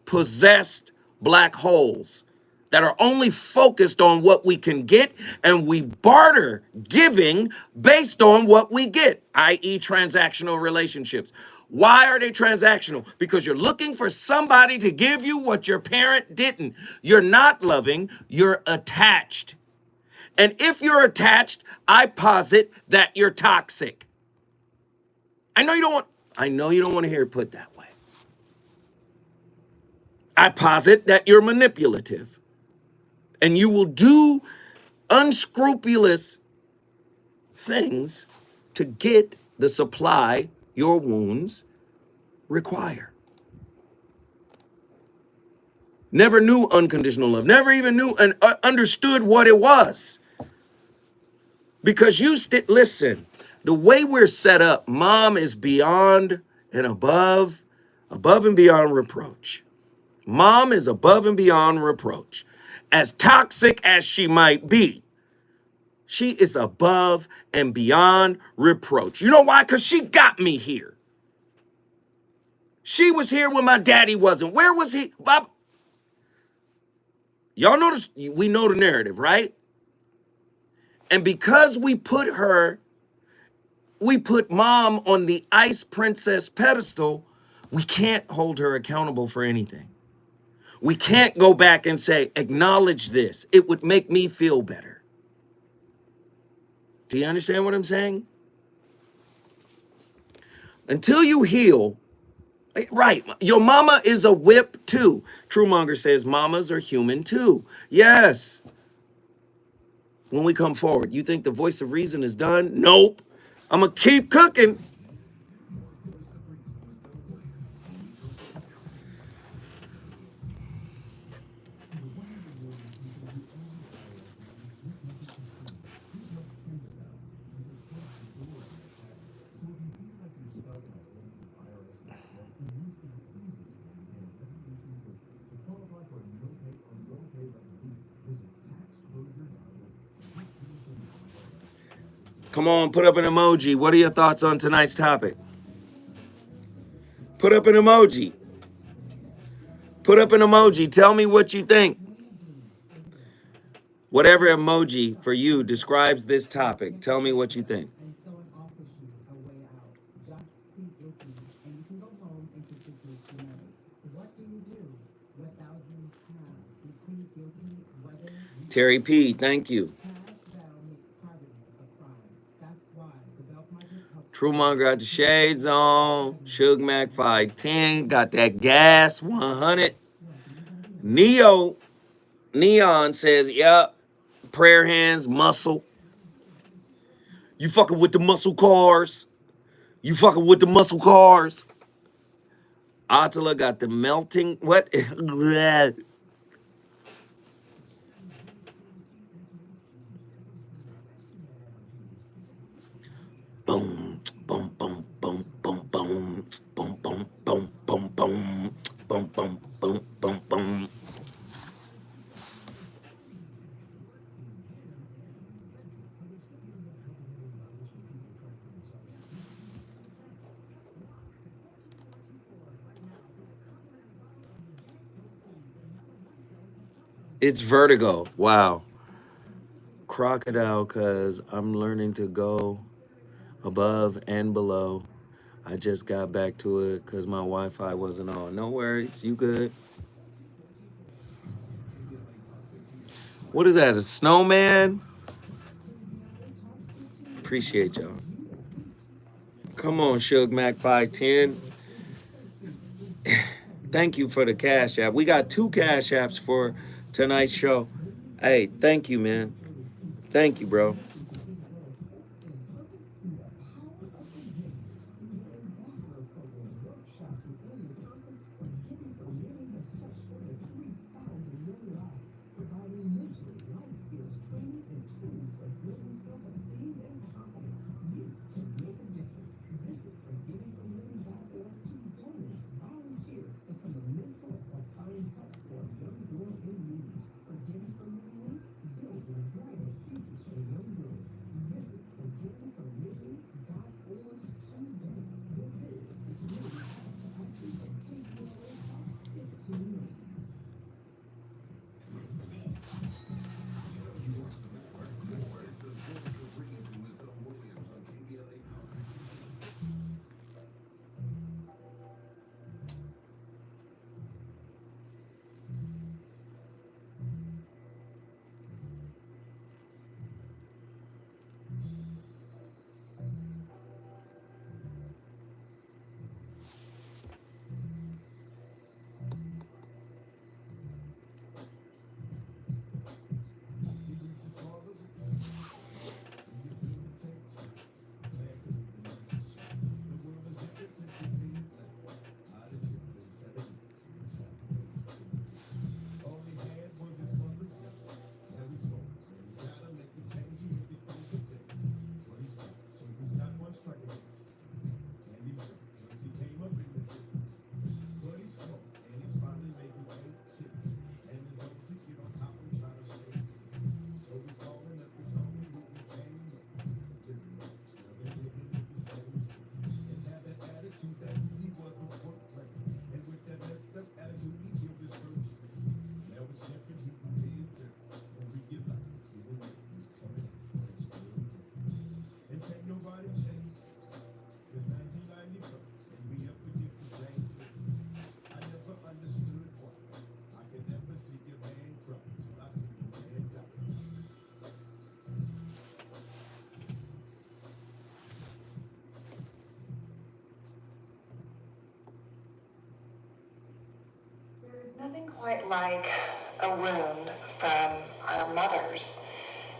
possessed black holes that are only focused on what we can get, and we barter giving based on what we get, i.e., transactional relationships. Why are they transactional? Because you're looking for somebody to give you what your parent didn't. You're not loving, you're attached. And if you're attached, I posit that you're toxic. I know you don't want to hear it put that way. I posit that you're manipulative. And you will do unscrupulous things to get the supply your wounds require. Never knew unconditional love. Never even knew and understood what it was. Because listen, the way we're set up, mom is beyond and above and beyond reproach. Mom is above and beyond reproach. As toxic as she might be, she is above and beyond reproach. You know why? Because she got me here. She was here when my daddy wasn't. Where was he? Bob? Y'all notice, we know the narrative, right? And because we put mom on the ice princess pedestal, we can't hold her accountable for anything. We can't go back and say, acknowledge this. It would make me feel better. Do you understand what I'm saying? Until you heal, right, your mama is a whip too. Truemonger says mamas are human too. Yes. When we come forward, you think the voice of reason is done? Nope. I'm going to keep cooking. Come on, put up an emoji. What are your thoughts on tonight's topic? Put up an emoji. Put up an emoji. Tell me what you think. Whatever emoji for you describes this topic, tell me what you think. Terry P, thank you. Truemonger got the shades on. Suge Mac 510 got that gas 100. Neon says, yep, prayer hands, muscle. You fucking with the muscle cars. You fucking with the muscle cars. Attila got the melting, what? Boom, boom, boom, boom, boom, boom, boom, boom, boom, boom, boom, boom, boom, boom, boom, boom. It's vertigo. Wow. Crocodile, cause I'm learning to go above and below. I just got back to it because my Wi-Fi wasn't on. No worries, you good. What is that, a snowman? Appreciate y'all. Come on, Suge Mac 510. Thank you for the Cash App. We got 2 Cash Apps for tonight's show. Hey, thank you, man. Thank you, bro. Nothing quite like a wound from our mothers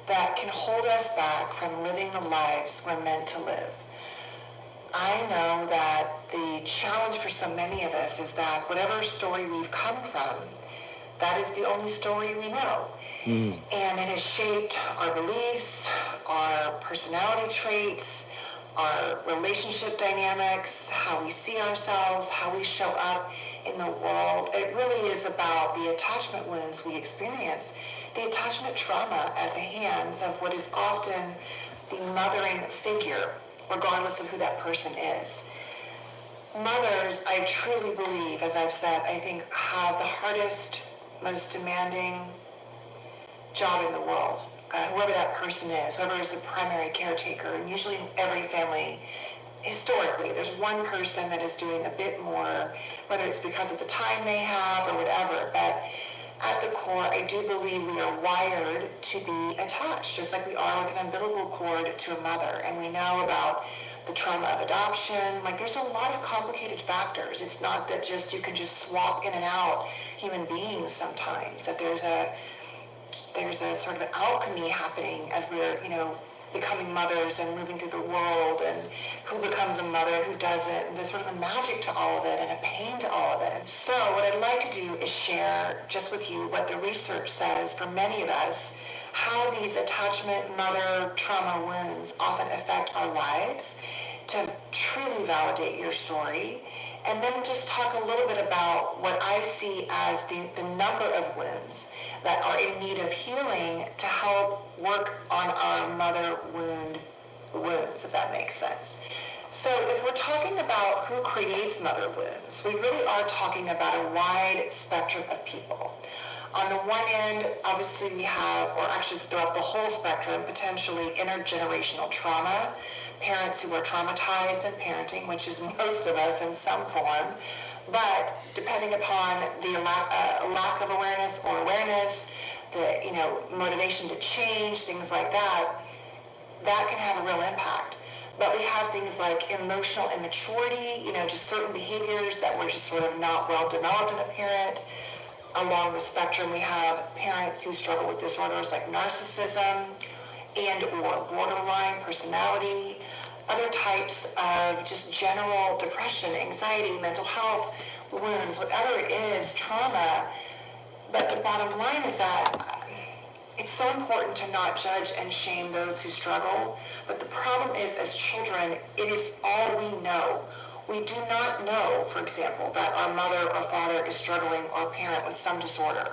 that can hold us back from living the lives we're meant to live. I know that the challenge for so many of us is that whatever story we've come from, that is the only story we know. And it has shaped our beliefs, our personality traits, our relationship dynamics, how we see ourselves, how we show up in the world. It really is about the attachment wounds we experience, the attachment trauma at the hands of what is often the mothering figure, regardless of who that person is. Mothers, I truly believe, as I've said, I think have the hardest, most demanding job in the world. Whoever that person is, whoever is the primary caretaker, and usually in every family, historically, there's one person that is doing a bit more, whether it's because of the time they have or whatever, but at the core, I do believe we are wired to be attached, just like we are with an umbilical cord to a mother. And we know about the trauma of adoption. Like, there's a lot of complicated factors. It's not that just you can just swap in and out human beings sometimes, that there's a sort of an alchemy happening as we're, becoming mothers and moving through the world, and who becomes a mother and who doesn't. And there's sort of a magic to all of it and a pain to all of it. So what I'd like to do is share just with you what the research says for many of us, how these attachment mother trauma wounds often affect our lives, to truly validate your story. And then just talk a little bit about what I see as the number of wounds that are in need of healing to help work on our mother wounds, if that makes sense. So if we're talking about who creates mother wounds, we really are talking about a wide spectrum of people. On the one end, obviously we have, or actually throughout the whole spectrum, potentially intergenerational trauma, parents who are traumatized in parenting, which is most of us in some form, but depending upon the lack of awareness or awareness, the motivation to change, things like that, that can have a real impact. But we have things like emotional immaturity, just certain behaviors that were just sort of not well developed in a parent. Along the spectrum, we have parents who struggle with disorders like narcissism and or borderline personality, other types of just general depression, anxiety, mental health wounds, whatever it is, trauma. But the bottom line is that it's so important to not judge and shame those who struggle. But the problem is, as children, it is all we know. We do not know, for example, that our mother or father is struggling or a parent with some disorder.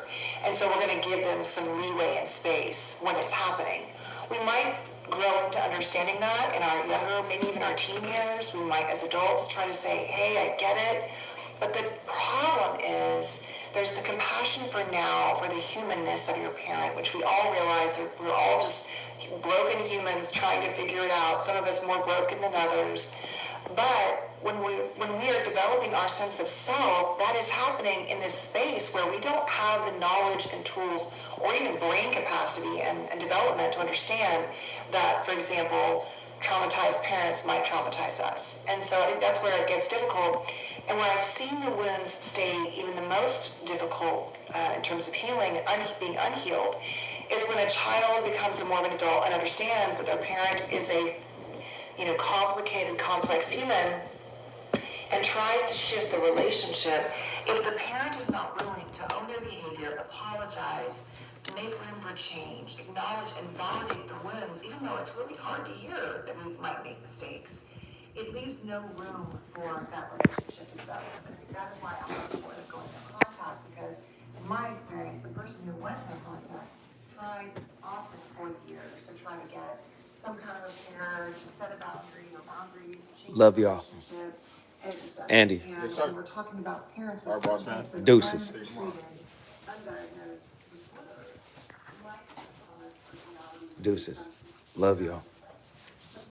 And so we're going to give them some leeway and space when it's happening. We might grow into understanding that in our younger, maybe even our teen years. We might, as adults, try to say, hey, I get it. But the problem is there's the compassion for now, for the humanness of your parent, which we all realize we're all just broken humans trying to figure it out. Some of us more broken than others. But when we are developing our sense of self, that is happening in this space where we don't have the knowledge and tools or even brain capacity and development to understand that, for example, traumatized parents might traumatize us. And so I think that's where it gets difficult. And where I've seen the wounds stay even the most difficult in terms of healing, being unhealed, is when a child becomes more of an adult and understands that their parent is a complicated, complex human, and tries to shift the relationship. If the parent is not willing to own their behavior, apologize, make room for change, acknowledge and validate the wounds, even though it's really hard to hear that we might make mistakes, it leaves no room for that relationship to develop. And I think that is why I'm looking for them going into contact, because in my experience, the person who went into contact tried often for years to try to get some kind of repair, to set a boundary or boundaries, change Love the y'all. relationship. And it just doesn't. Andy. And Yes, sir. when we're talking about parents Our with boss, certain man. types of Deuces. untreated, undiagnosed disorders, like personality Deuces. Love y'all.